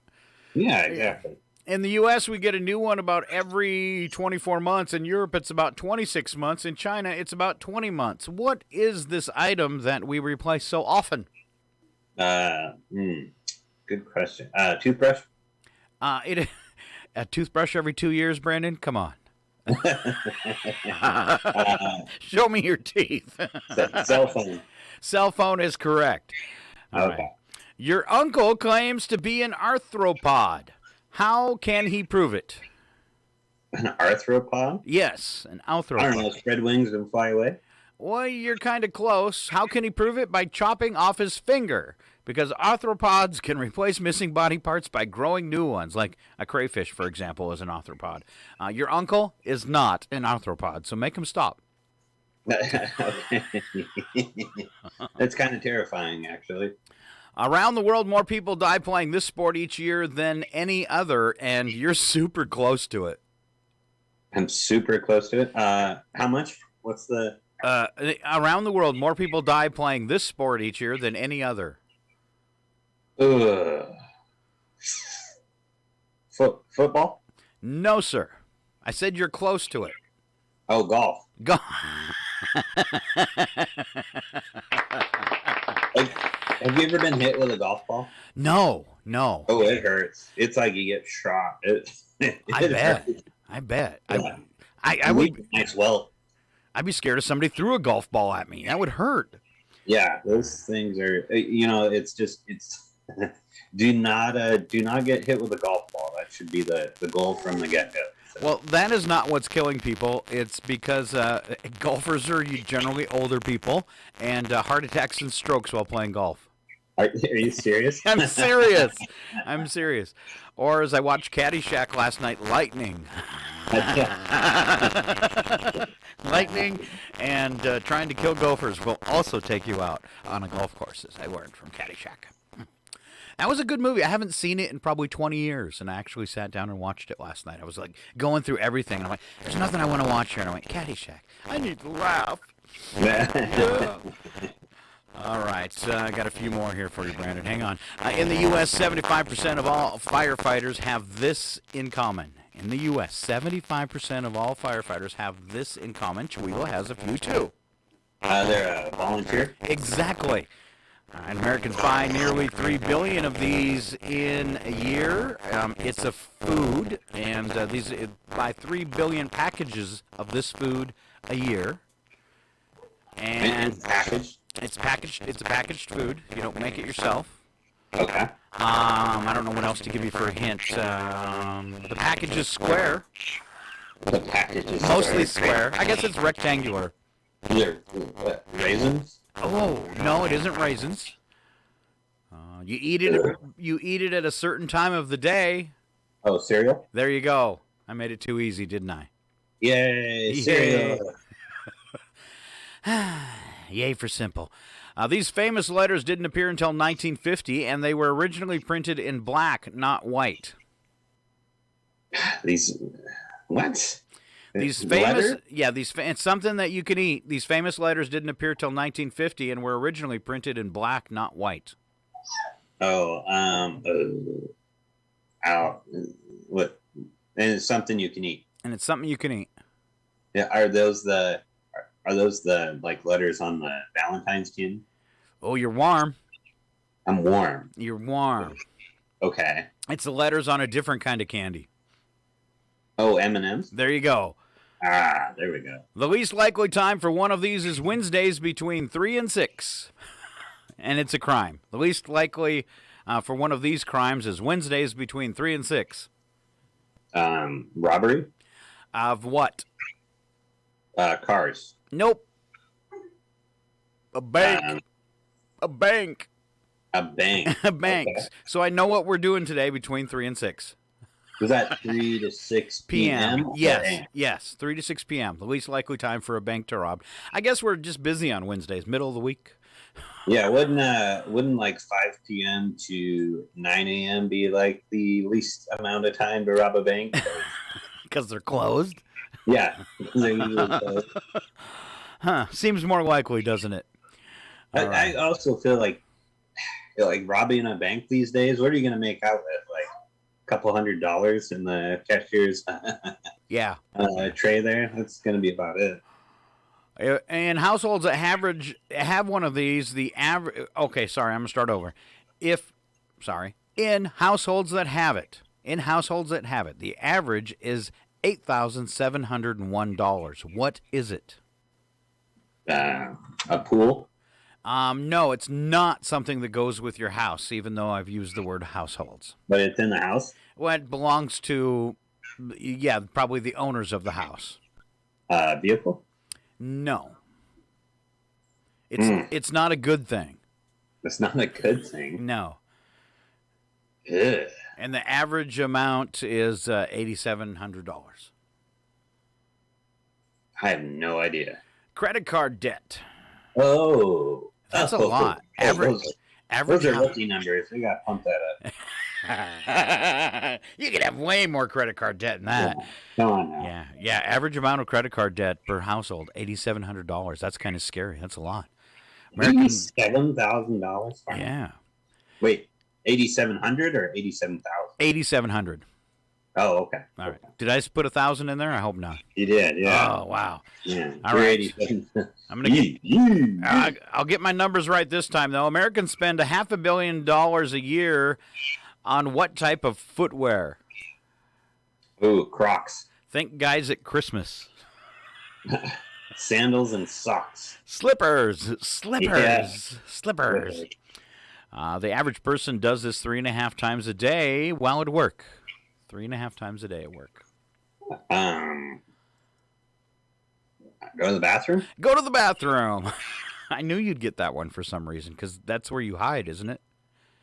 [SPEAKER 2] Yeah, exactly.
[SPEAKER 1] In the U.S., we get a new one about every 24 months. In Europe, it's about 26 months. In China, it's about 20 months. What is this item that we replace so often?
[SPEAKER 2] Good question. Toothbrush?
[SPEAKER 1] A toothbrush every 2 years, Brandon? Come on. Show me your teeth.
[SPEAKER 2] Cell phone.
[SPEAKER 1] Cell phone is correct. All right. Your uncle claims to be an arthropod. How can he prove it?
[SPEAKER 2] An arthropod?
[SPEAKER 1] Yes, an arthropod.
[SPEAKER 2] I don't know, spread wings and fly away?
[SPEAKER 1] Well, you're kind of close. How can he prove it? By chopping off his finger. Because arthropods can replace missing body parts by growing new ones, like a crayfish, for example, is an arthropod. Your uncle is not an arthropod, so make him stop.
[SPEAKER 2] That's kind of terrifying, actually.
[SPEAKER 1] Around the world, more people die playing this sport each year than any other, and you're super close to it.
[SPEAKER 2] I'm super close to it. How much? What's the...
[SPEAKER 1] Around the world, more people die playing this sport each year than any other.
[SPEAKER 2] Football?
[SPEAKER 1] No, sir. I said you're close to it.
[SPEAKER 2] Oh, golf.
[SPEAKER 1] Golf.
[SPEAKER 2] Have you ever been hit with a golf ball?
[SPEAKER 1] No.
[SPEAKER 2] Oh, it hurts. It's like you get shot.
[SPEAKER 1] I bet.
[SPEAKER 2] Yeah.
[SPEAKER 1] I would.
[SPEAKER 2] Nice well.
[SPEAKER 1] I'd be scared if somebody threw a golf ball at me. That would hurt.
[SPEAKER 2] Yeah, those things are. It's do not get hit with a golf ball. That should be the goal from the get-go. So.
[SPEAKER 1] Well, that is not what's killing people. It's because golfers are generally older people, and heart attacks and strokes while playing golf.
[SPEAKER 2] Are you serious?
[SPEAKER 1] I'm serious. I'm serious. Or as I watched Caddyshack last night, lightning. Lightning and trying to kill gophers will also take you out on a golf course, as I learned from Caddyshack. That was a good movie. I haven't seen it in probably 20 years, and I actually sat down and watched it last night. I was like going through everything, and I'm like, there's nothing I want to watch here. And I went, Caddyshack. I need to laugh. All right, I got a few more here for you, Brandon. Hang on. In the U.S., 75% of all firefighters have this in common. In the U.S., 75% of all firefighters have this in common. Chihuahua has a few, too.
[SPEAKER 2] They're a volunteer?
[SPEAKER 1] Exactly. And Americans buy nearly 3 billion of these in a year. It's a food, and these buy 3 billion packages of this food a year. And
[SPEAKER 2] it's packaged?
[SPEAKER 1] It's packaged. It's a packaged food. You don't make it yourself.
[SPEAKER 2] Okay.
[SPEAKER 1] I don't know what else to give you for a hint. The package is square.
[SPEAKER 2] The package is
[SPEAKER 1] mostly square. I guess it's rectangular.
[SPEAKER 2] Raisins?
[SPEAKER 1] Oh no, it isn't raisins. You eat it. You eat it at a certain time of the day.
[SPEAKER 2] Oh, cereal.
[SPEAKER 1] There you go. I made it too easy, didn't I?
[SPEAKER 2] Yay, cereal.
[SPEAKER 1] Yay for simple. These famous letters didn't appear until 1950, and they were originally printed in black, not white.
[SPEAKER 2] These famous,
[SPEAKER 1] letters? Yeah, it's something that you can eat. These famous letters didn't appear till 1950, and were originally printed in black, not white.
[SPEAKER 2] Oh, what? And it's something you can eat.
[SPEAKER 1] And it's something you can eat.
[SPEAKER 2] Yeah, are those the like letters on the Valentine's candy?
[SPEAKER 1] Oh, you're warm.
[SPEAKER 2] I'm warm.
[SPEAKER 1] You're warm.
[SPEAKER 2] Okay.
[SPEAKER 1] It's the letters on a different kind of candy.
[SPEAKER 2] Oh, M&M's?
[SPEAKER 1] There you go.
[SPEAKER 2] Ah, there we go.
[SPEAKER 1] The least likely time for one of these is Wednesdays between 3 and 6. And it's a crime. The least likely for one of these crimes is Wednesdays between 3 and 6.
[SPEAKER 2] Robbery?
[SPEAKER 1] Of what?
[SPEAKER 2] Cars.
[SPEAKER 1] Nope. A bank. A bank.
[SPEAKER 2] A bank.
[SPEAKER 1] A bank.
[SPEAKER 2] Okay.
[SPEAKER 1] So I know what we're doing today between 3 and 6.
[SPEAKER 2] Was that 3 to 6 p.m.?
[SPEAKER 1] Yes, 3 to 6 p.m. The least likely time for a bank to rob. I guess we're just busy on Wednesdays, middle of the week.
[SPEAKER 2] Yeah, wouldn't like 5 p.m. to 9 a.m. be like the least amount of time to rob a bank?
[SPEAKER 1] Because they're closed?
[SPEAKER 2] Yeah. They're usually closed.
[SPEAKER 1] Huh. Seems more likely, doesn't it?
[SPEAKER 2] I also feel like robbing a bank these days, what are you going to make out with? Like a couple $100 in the cashier's tray there? That's going to be about it.
[SPEAKER 1] In households that have one of these, the average... Okay, sorry, I'm going to start over. In households that have it, the average is $8,701. What is it?
[SPEAKER 2] A pool?
[SPEAKER 1] No, it's not something that goes with your house, even though I've used the word households.
[SPEAKER 2] But it's in the house?
[SPEAKER 1] Well, it belongs to, probably the owners of the house.
[SPEAKER 2] Vehicle?
[SPEAKER 1] No. It's not a good thing.
[SPEAKER 2] It's not a good thing?
[SPEAKER 1] No.
[SPEAKER 2] Ugh.
[SPEAKER 1] And the average amount is $8,700.
[SPEAKER 2] I have no idea.
[SPEAKER 1] Credit card debt.
[SPEAKER 2] Oh.
[SPEAKER 1] That's a lot. Average
[SPEAKER 2] those are lucky numbers. We got to pump that up.
[SPEAKER 1] You could have way more credit card debt than that.
[SPEAKER 2] Come on now.
[SPEAKER 1] Yeah. Average amount of credit card debt per household, $8,700. That's kind of scary. That's a lot.
[SPEAKER 2] $7,000?
[SPEAKER 1] Yeah.
[SPEAKER 2] Wait, 8,700 or 87,000?
[SPEAKER 1] 8,700.
[SPEAKER 2] Oh, okay.
[SPEAKER 1] All right. Did I just put 1,000 in there? I hope not.
[SPEAKER 2] You did, yeah.
[SPEAKER 1] Oh, wow.
[SPEAKER 2] Yeah.
[SPEAKER 1] All right.
[SPEAKER 2] 387.
[SPEAKER 1] I'm gonna I'll get my numbers right this time, though. Americans spend $500 million a year on what type of footwear?
[SPEAKER 2] Ooh, Crocs.
[SPEAKER 1] Think guys at Christmas.
[SPEAKER 2] Sandals and socks.
[SPEAKER 1] Slippers.
[SPEAKER 2] Yeah.
[SPEAKER 1] Slippers. The average person does this 3.5 times a day while at work. 3.5 times a day at work.
[SPEAKER 2] Go to the bathroom?
[SPEAKER 1] Go to the bathroom. I knew you'd get that one for some reason, because that's where you hide, isn't it?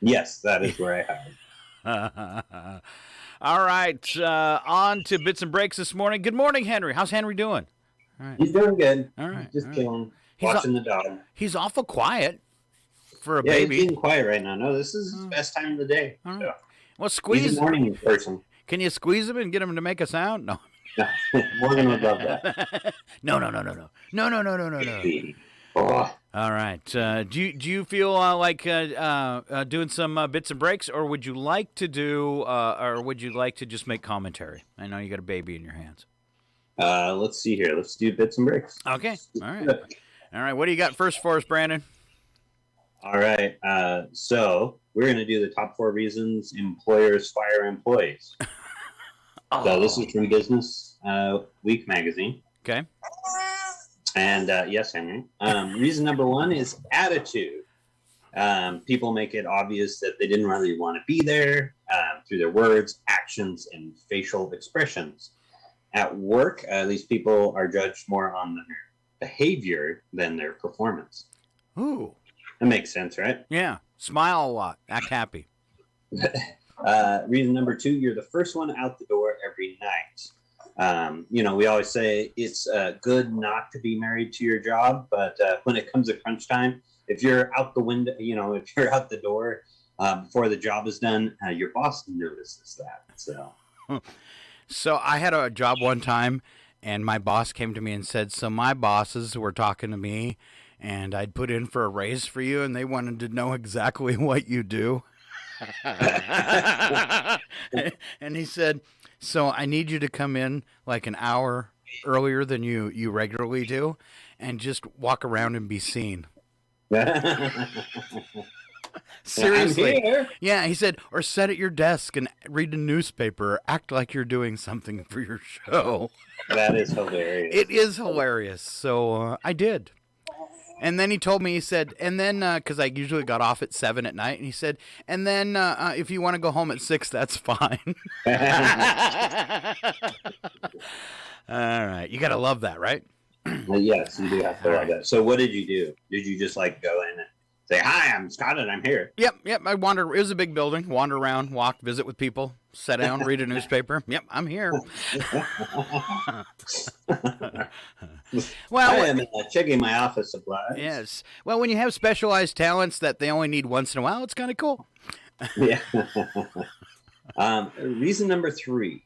[SPEAKER 2] Yes, that is where I hide.
[SPEAKER 1] All right, on to Bits and Breaks this morning. Good morning, Henry. How's Henry doing? All right.
[SPEAKER 2] He's doing good.
[SPEAKER 1] All right.
[SPEAKER 2] Just chilling, watching the dog.
[SPEAKER 1] He's awful quiet for a
[SPEAKER 2] Yeah,
[SPEAKER 1] baby.
[SPEAKER 2] he's being quiet right now. No, this is his best time of the day.
[SPEAKER 1] All right.
[SPEAKER 2] So.
[SPEAKER 1] Well, squeeze.
[SPEAKER 2] He's a morning person.
[SPEAKER 1] Can you squeeze him and get him to make a sound? No.
[SPEAKER 2] Morgan would love that.
[SPEAKER 1] No.
[SPEAKER 2] Oh.
[SPEAKER 1] All right. Do you feel like doing some bits and breaks, or would you like to just make commentary? I know you got a baby in your hands.
[SPEAKER 2] Let's see here. Let's do bits and breaks.
[SPEAKER 1] Okay. All right. All right. What do you got first for us, Brandon?
[SPEAKER 2] All right. So we're going to do the top 4 reasons employers fire employees. So this is from Business Week magazine.
[SPEAKER 1] Okay.
[SPEAKER 2] And yes, Henry. Reason number 1 is attitude. People make it obvious that they didn't really want to be there through their words, actions, and facial expressions. At work, these people are judged more on their behavior than their performance.
[SPEAKER 1] Ooh.
[SPEAKER 2] That makes sense, right?
[SPEAKER 1] Yeah. Smile a lot. Act happy.
[SPEAKER 2] Reason number 2, you're the first one out the door every night. We always say it's good not to be married to your job, but when it comes to crunch time, if you're out the window, if you're out the door before the job is done, your boss notices that.
[SPEAKER 1] So I had a job one time, and my boss came to me and said, so my bosses were talking to me, and I'd put in for a raise for you, and they wanted to know exactly what you do. And he said, so I need you to come in like an hour earlier than you regularly do, and just walk around and be seen. Seriously. Yeah, he said, or sit at your desk and read a newspaper or act like you're doing something for your show.
[SPEAKER 2] That is hilarious.
[SPEAKER 1] It is hilarious. So I did. And then he told me, he said, and then, because I usually got off at 7 at night, and he said, and then if you want to go home at 6, that's fine. All right. You got to love that, right?
[SPEAKER 2] Yes, you do have to love that. So what did you do? Did you just go in and say, hi, I'm Scott and I'm here?
[SPEAKER 1] Yep. I wandered. It was a big building. Wander around, walk, visit with people, sit down, read a newspaper. Yep, I'm here. Well,
[SPEAKER 2] I am checking my office supplies.
[SPEAKER 1] Yes. Well, when you have specialized talents that they only need once in a while, it's kind of cool.
[SPEAKER 2] Yeah. Reason number 3,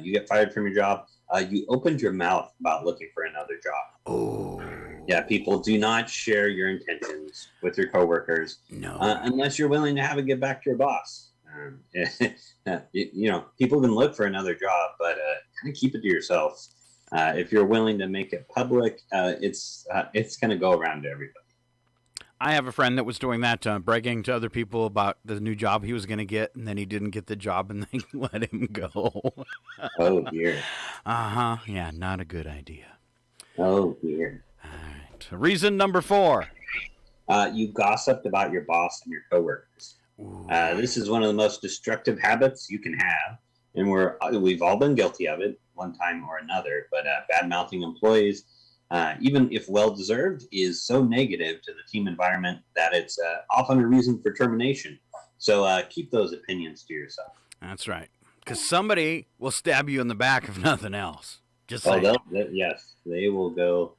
[SPEAKER 2] you get fired from your job. You opened your mouth about looking for another job.
[SPEAKER 1] Oh.
[SPEAKER 2] Yeah, people do not share your intentions with your coworkers.
[SPEAKER 1] No.
[SPEAKER 2] Unless you're willing to have it get back to your boss. People can look for another job, but kind of keep it to yourself. If you're willing to make it public, it's going to go around to everybody.
[SPEAKER 1] I have a friend that was doing that, bragging to other people about the new job he was going to get, and then he didn't get the job, and they let him go.
[SPEAKER 2] Oh, dear.
[SPEAKER 1] Uh-huh. Yeah, not a good idea.
[SPEAKER 2] Oh, dear.
[SPEAKER 1] All right. Reason number 4.
[SPEAKER 2] You gossiped about your boss and your coworkers. This is one of the most destructive habits you can have, and we've all been guilty of it one time or another, but bad-mouthing employees, even if well-deserved, is so negative to the team environment that it's often a reason for termination. So keep those opinions to yourself.
[SPEAKER 1] That's right. Because somebody will stab you in the back if nothing else. Just saying.
[SPEAKER 2] Yes, they will go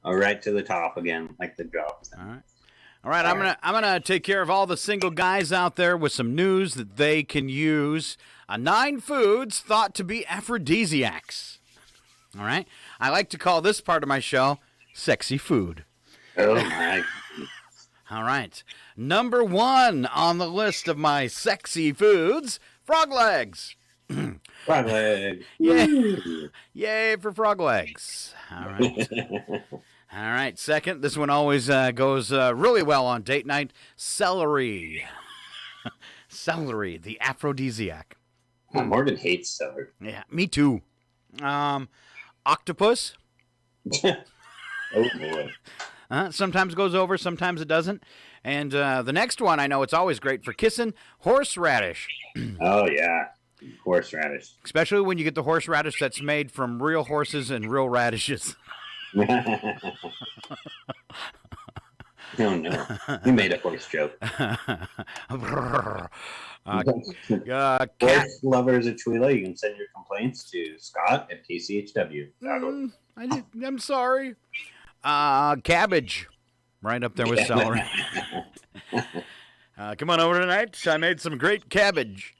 [SPEAKER 2] right to the top again, like the job.
[SPEAKER 1] All right. I'm gonna take care of all the single guys out there with some news that they can use. 9 foods thought to be aphrodisiacs. All right. I like to call this part of my show sexy food.
[SPEAKER 2] Oh my.
[SPEAKER 1] All right. Number 1 on the list of my sexy foods: frog legs.
[SPEAKER 2] Frog leg.
[SPEAKER 1] Yay. Yay for frog legs. All right. All right. Second, this one always goes really well on date night. Celery. Celery, the aphrodisiac.
[SPEAKER 2] Morgan hates celery.
[SPEAKER 1] Yeah, me too. Octopus.
[SPEAKER 2] Oh, boy.
[SPEAKER 1] Sometimes goes over, sometimes it doesn't. And the next one, I know it's always great for kissing, horseradish.
[SPEAKER 2] Oh, yeah. Horseradish.
[SPEAKER 1] Especially when you get the horseradish that's made from real horses and real radishes.
[SPEAKER 2] Oh, no. You made a horse joke. Horse lovers at Twila, you can send your complaints to Scott at KCHW.
[SPEAKER 1] I'm sorry. Cabbage. Right up there with celery. Come on over tonight. I made some great cabbage.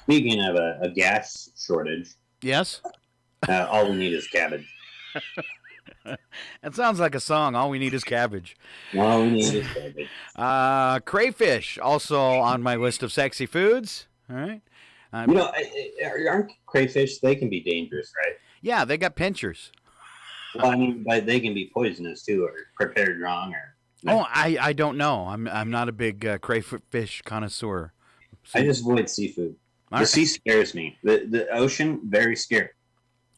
[SPEAKER 2] Speaking of a gas shortage.
[SPEAKER 1] Yes?
[SPEAKER 2] All we need is cabbage.
[SPEAKER 1] That sounds like a song. All we need is cabbage.
[SPEAKER 2] All we need is cabbage.
[SPEAKER 1] Crayfish, also on my list of sexy foods. All right.
[SPEAKER 2] Aren't crayfish, they can be dangerous, right?
[SPEAKER 1] Yeah, they got pinchers.
[SPEAKER 2] Well, I mean, but they can be poisonous too, or prepared wrong, or.
[SPEAKER 1] Oh, I don't know. I'm not a big crayfish connoisseur.
[SPEAKER 2] I just avoid seafood. The sea scares me. The ocean, very scary.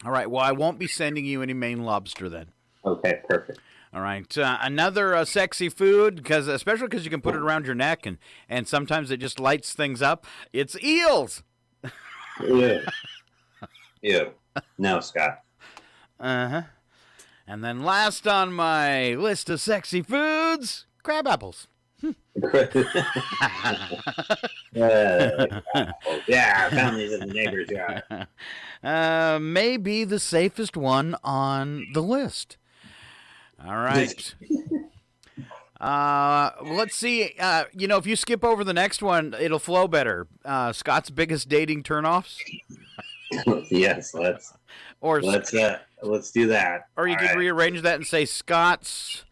[SPEAKER 1] All right. Well, I won't be sending you any Maine lobster then.
[SPEAKER 2] Okay, perfect.
[SPEAKER 1] All right. Another sexy food, especially because you can put it around your neck, and sometimes it just lights things up. It's eels.
[SPEAKER 2] Ew. Ew. No, Scott.
[SPEAKER 1] Uh-huh. And then last on my list of sexy foods, crab apples.
[SPEAKER 2] Yeah, I found these in the neighbor's yard.
[SPEAKER 1] Maybe the safest one on the list. All right. Let's see. If you skip over the next one, it'll flow better. Scott's biggest dating turnoffs.
[SPEAKER 2] Yes, let's do that.
[SPEAKER 1] Or you could rearrange that and say Scott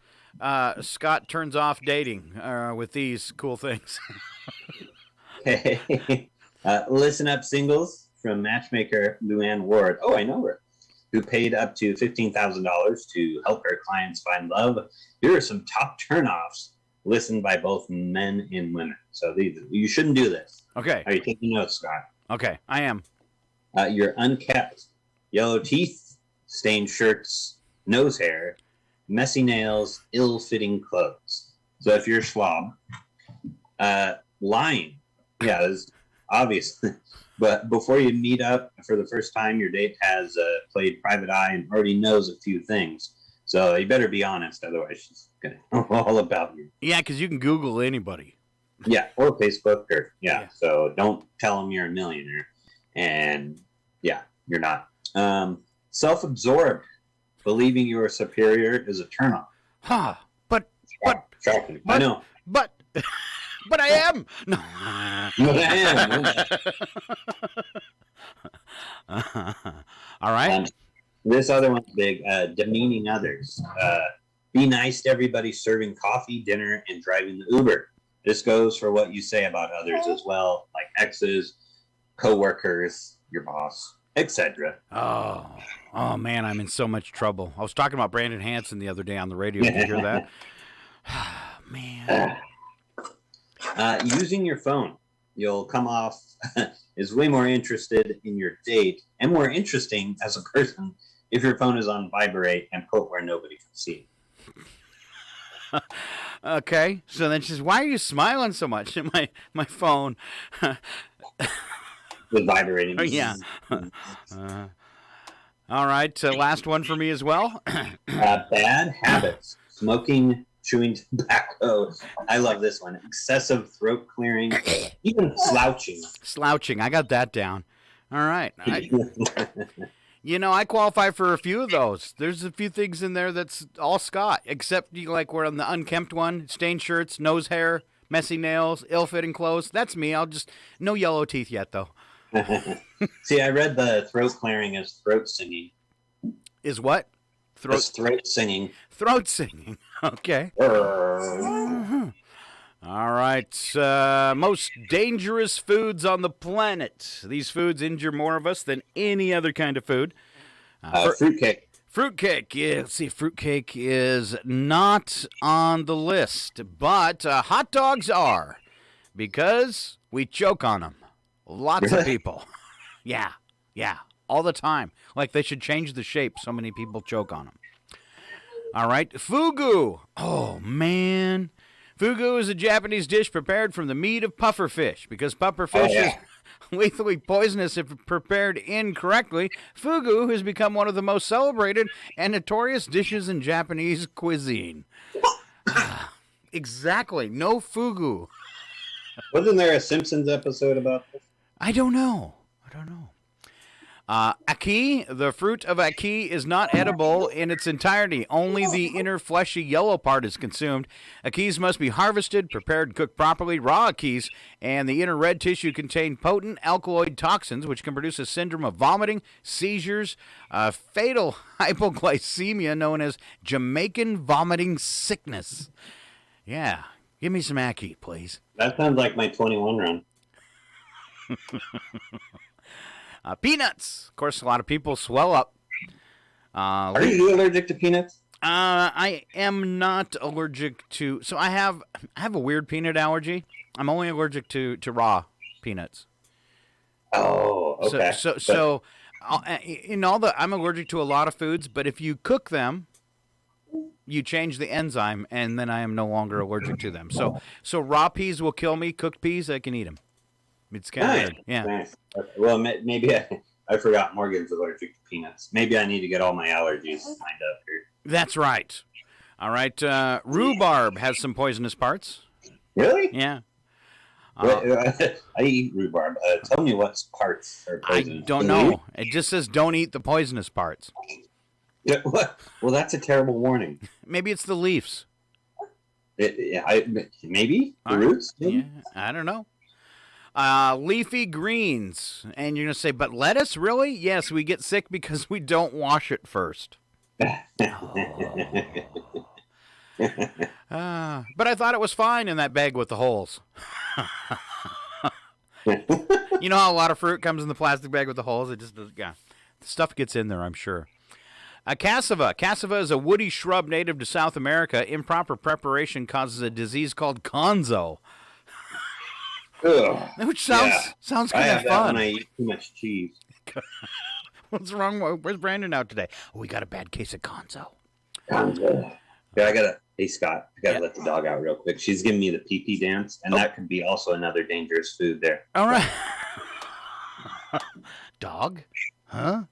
[SPEAKER 1] turns off dating with these cool things.
[SPEAKER 2] Okay. Listen up, singles from matchmaker Luann Ward. Oh, I know her. Who paid up to $15,000 to help her clients find love. Here are some top turnoffs listened by both men and women. So you shouldn't do this.
[SPEAKER 1] Okay.
[SPEAKER 2] Are you taking notes, Scott?
[SPEAKER 1] Okay, I am.
[SPEAKER 2] You're unkept, yellow teeth, stained shirts, nose hair, messy nails, ill-fitting clothes. So if you're a slob, lying, yeah, it's obvious. But before you meet up for the first time, your date has played private eye and already knows a few things. So you better be honest, otherwise she's going to know all about you.
[SPEAKER 1] Yeah, because you can Google anybody.
[SPEAKER 2] Yeah, or Facebook, or yeah. So don't tell them you're a millionaire. And yeah, you're not. Self-absorbed, believing you're superior is a turnoff.
[SPEAKER 1] Huh?
[SPEAKER 2] Shocking. I know.
[SPEAKER 1] But I am. No.
[SPEAKER 2] But I am.
[SPEAKER 1] All right.
[SPEAKER 2] This other one's big. Demeaning others. Be nice to everybody serving coffee, dinner, and driving the Uber. This goes for what you say about others as well, like exes, co-workers, your boss, etc.
[SPEAKER 1] Oh man, I'm in so much trouble. I was talking about Brandon Hansen the other day on the radio. Did you hear that? Man.
[SPEAKER 2] Using your phone, you'll come off is way more interested in your date and more interesting as a person if your phone is on vibrate and put where nobody can see.
[SPEAKER 1] Okay, so then she says, "Why are you smiling so much?" My phone
[SPEAKER 2] was vibrating.
[SPEAKER 1] Oh, yeah. All right, last one for me as well.
[SPEAKER 2] Bad habits: smoking, chewing tobacco. I love this one. Excessive throat clearing, even slouching.
[SPEAKER 1] Slouching. I got that down. All right. I qualify for a few of those. There's a few things in there that's all Scott, except we're on the unkempt one, stained shirts, nose hair, messy nails, ill-fitting clothes. That's me. No yellow teeth yet, though.
[SPEAKER 2] See, I read the throat clearing as throat singing.
[SPEAKER 1] Is what?
[SPEAKER 2] Throat singing.
[SPEAKER 1] Throat singing. Okay. All right. Most dangerous foods on the planet. These foods injure more of us than any other kind of food.
[SPEAKER 2] Fruitcake.
[SPEAKER 1] Fruitcake. Yeah, let's see. Fruitcake is not on the list, but hot dogs are because we choke on them. Lots of people. Yeah. All the time. Like they should change the shape. So many people choke on them. All right. Fugu. Oh, man. Fugu is a Japanese dish prepared from the meat of pufferfish. Because pufferfish is lethally poisonous if prepared incorrectly, fugu has become one of the most celebrated and notorious dishes in Japanese cuisine. Exactly. No fugu.
[SPEAKER 2] Wasn't there a Simpsons episode about this?
[SPEAKER 1] I don't know. Aki, the fruit of aki, is not edible in its entirety. Only the inner fleshy yellow part is consumed. Akis must be harvested, prepared, cooked properly. Raw akis and the inner red tissue contain potent alkaloid toxins, which can produce a syndrome of vomiting, seizures, fatal hypoglycemia known as Jamaican vomiting sickness. Yeah. Give me some aki, please.
[SPEAKER 2] That sounds like my 21 run.
[SPEAKER 1] Peanuts. Of course, a lot of people swell up.
[SPEAKER 2] Are you allergic to peanuts?
[SPEAKER 1] I am not allergic to. So I have a weird peanut allergy. I'm only allergic to raw peanuts.
[SPEAKER 2] Oh, okay.
[SPEAKER 1] So in all the, I'm allergic to a lot of foods, but if you cook them, you change the enzyme, and then I am no longer allergic to them. So raw peas will kill me. Cooked peas, I can eat them. It's kind of weird. Yeah.
[SPEAKER 2] Nice. Okay. Well, maybe I forgot Morgan's allergic to peanuts. Maybe I need to get all my allergies lined up here.
[SPEAKER 1] That's right. All right. Rhubarb has some poisonous parts.
[SPEAKER 2] Really?
[SPEAKER 1] Yeah.
[SPEAKER 2] I eat rhubarb. Tell me what parts are poisonous.
[SPEAKER 1] I don't know. It just says don't eat the poisonous parts.
[SPEAKER 2] Yeah, what? Well, that's a terrible warning.
[SPEAKER 1] Maybe it's the leaves.
[SPEAKER 2] Maybe the roots?
[SPEAKER 1] Yeah, I don't know. Leafy greens. And you're going to say, but lettuce, really? Yes, we get sick because we don't wash it first. But I thought it was fine in that bag with the holes. You know how a lot of fruit comes in the plastic bag with the holes? It just, the stuff gets in there, I'm sure. Cassava. Cassava is a woody shrub native to South America. Improper preparation causes a disease called conzo. Which sounds kind of fun.
[SPEAKER 2] When I eat too much cheese.
[SPEAKER 1] What's wrong? Where's Brandon out today? Oh, we got a bad case of conzo.
[SPEAKER 2] Yeah, hey Scott, I gotta let the dog out real quick. She's giving me the pee-pee dance, and that could be also another dangerous food there.
[SPEAKER 1] All right. Dog? Huh?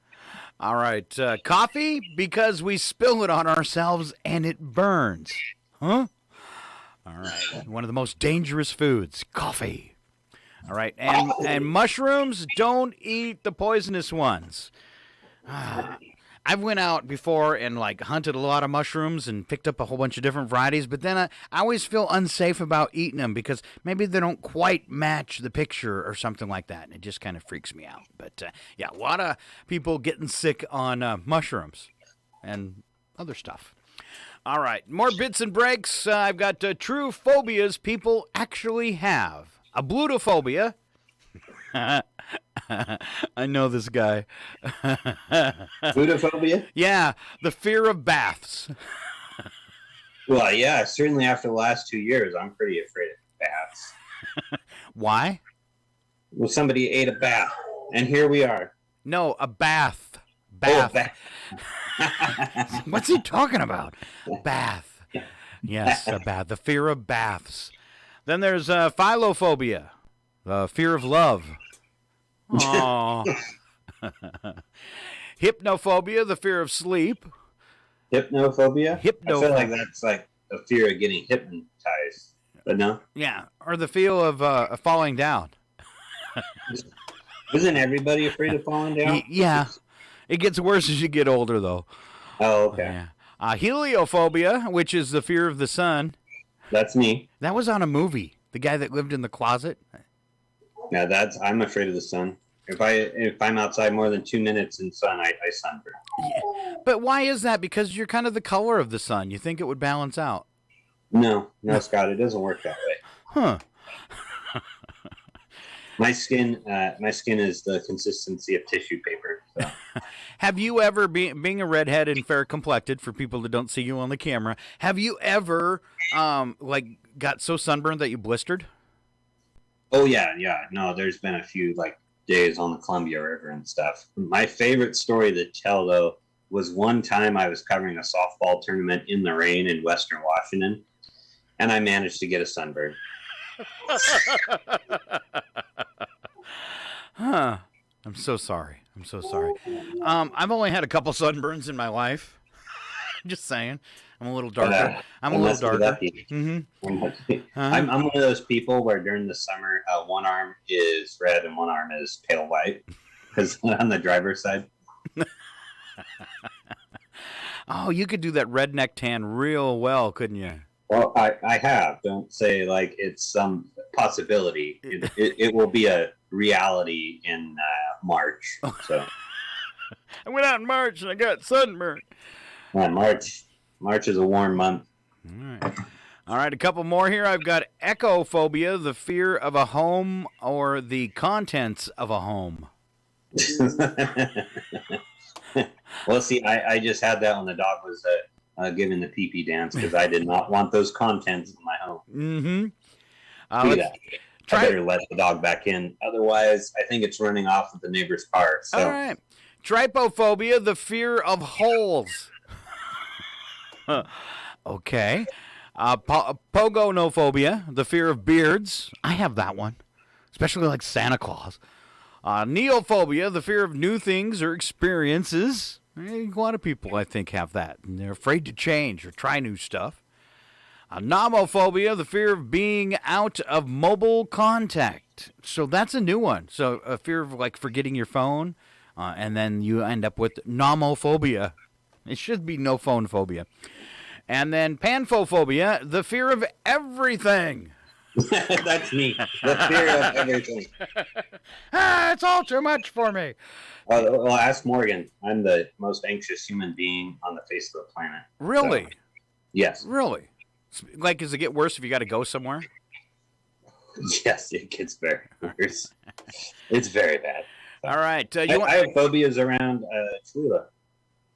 [SPEAKER 1] All right. Coffee, because we spill it on ourselves and it burns. Huh? All right. One of the most dangerous foods, coffee. All right. And mushrooms, don't eat the poisonous ones. I've went out before and hunted a lot of mushrooms and picked up a whole bunch of different varieties, but then I always feel unsafe about eating them because maybe they don't quite match the picture or something like that, and it just kind of freaks me out. But yeah, a lot of people getting sick on mushrooms and other stuff. All right, more bits and breaks. I've got true phobias people actually have. Ablutophobia. I know this guy.
[SPEAKER 2] Ablutophobia?
[SPEAKER 1] Yeah, the fear of baths.
[SPEAKER 2] Well, yeah, certainly after the last 2 years, I'm pretty afraid of baths.
[SPEAKER 1] Why?
[SPEAKER 2] Well, somebody ate a bath, and here we are.
[SPEAKER 1] No, a bath.
[SPEAKER 2] Oh,
[SPEAKER 1] What's he talking about? Bath. Yes, a bath. The fear of baths. Then there's philophobia, the fear of love. Oh. Hypnophobia, the fear of sleep.
[SPEAKER 2] Hypnophobia? I feel like that's like a fear of getting hypnotized, but no?
[SPEAKER 1] Yeah, or the feel of falling down.
[SPEAKER 2] Isn't everybody afraid of falling down?
[SPEAKER 1] Yeah. It gets worse as you get older, though.
[SPEAKER 2] Oh, okay.
[SPEAKER 1] Yeah. Heliophobia, which is the fear of the sun.
[SPEAKER 2] That's me.
[SPEAKER 1] That was on a movie. The guy that lived in the closet.
[SPEAKER 2] Yeah, I'm afraid of the sun. If I'm outside more than 2 minutes in sun, I sunburn.
[SPEAKER 1] Yeah. But why is that? Because you're kind of the color of the sun. You think it would balance out.
[SPEAKER 2] No, Scott, it doesn't work that way.
[SPEAKER 1] Huh.
[SPEAKER 2] My skin is the consistency of tissue paper. So.
[SPEAKER 1] Have you ever, being a redhead and fair complected, for people that don't see you on the camera, have you ever got so sunburned that you blistered?
[SPEAKER 2] Oh yeah. No, there's been a few days on the Columbia River and stuff. My favorite story to tell though was one time I was covering a softball tournament in the rain in Western Washington, and I managed to get a sunburn.
[SPEAKER 1] Huh. I'm so sorry. I've only had a couple sunburns in my life. Just saying. I'm a little darker. I'm Mm-hmm.
[SPEAKER 2] I'm one of those people where during the summer, one arm is red and one arm is pale white, because on the driver's side.
[SPEAKER 1] Oh, you could do that redneck tan real well, couldn't you?
[SPEAKER 2] Well, I have. Don't say it's some possibility. It will be a reality in March. So
[SPEAKER 1] I went out in March and I got sunburned.
[SPEAKER 2] Yeah, March is a warm month.
[SPEAKER 1] All right, a couple more here. I've got echophobia, the fear of a home or the contents of a home.
[SPEAKER 2] Well, see, I just had that when the dog was giving the pee-pee dance because I did not want those contents in my home.
[SPEAKER 1] Mm-hmm.
[SPEAKER 2] I better let the dog back in. Otherwise, I think it's running off with the neighbor's car. So.
[SPEAKER 1] All right. Tripophobia, the fear of holes. Okay. Pogonophobia, the fear of beards. I have that one, especially like Santa Claus. Neophobia, the fear of new things or experiences. A lot of people, I think, have that. And they're afraid to change or try new stuff. Nomophobia, the fear of being out of mobile contact. So that's a new one. So a fear of forgetting your phone, and then you end up with nomophobia. It should be no phone phobia. And then panphophobia, the fear of everything.
[SPEAKER 2] That's me. The fear of everything.
[SPEAKER 1] It's all too much for me.
[SPEAKER 2] Well, ask Morgan. I'm the most anxious human being on the face of the planet.
[SPEAKER 1] Really?
[SPEAKER 2] So, yes.
[SPEAKER 1] Really? Does it get worse if you got to go somewhere?
[SPEAKER 2] Yes, it gets very worse. It's very bad.
[SPEAKER 1] All right.
[SPEAKER 2] I have phobias around Tooele.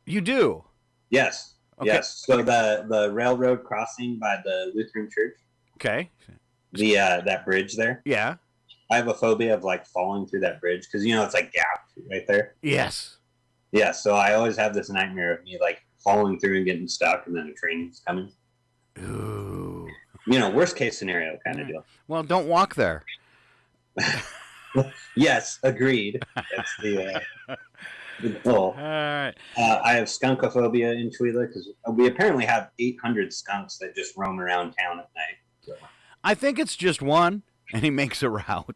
[SPEAKER 1] You do?
[SPEAKER 2] Yes.
[SPEAKER 1] Okay.
[SPEAKER 2] Yes. So the railroad crossing by the Lutheran church.
[SPEAKER 1] Okay.
[SPEAKER 2] That bridge there.
[SPEAKER 1] Yeah.
[SPEAKER 2] I have a phobia of falling through that bridge because it's gapped right there.
[SPEAKER 1] Yes.
[SPEAKER 2] Yeah. So I always have this nightmare of me falling through and getting stuck, and then a train's coming.
[SPEAKER 1] Ooh.
[SPEAKER 2] Worst case scenario kind of deal.
[SPEAKER 1] Well, don't walk there.
[SPEAKER 2] Yes, agreed. That's the goal.
[SPEAKER 1] All right.
[SPEAKER 2] I have skunkophobia in Tooele because we apparently have 800 skunks that just roam around town at night. So.
[SPEAKER 1] I think it's just one, and he makes a route.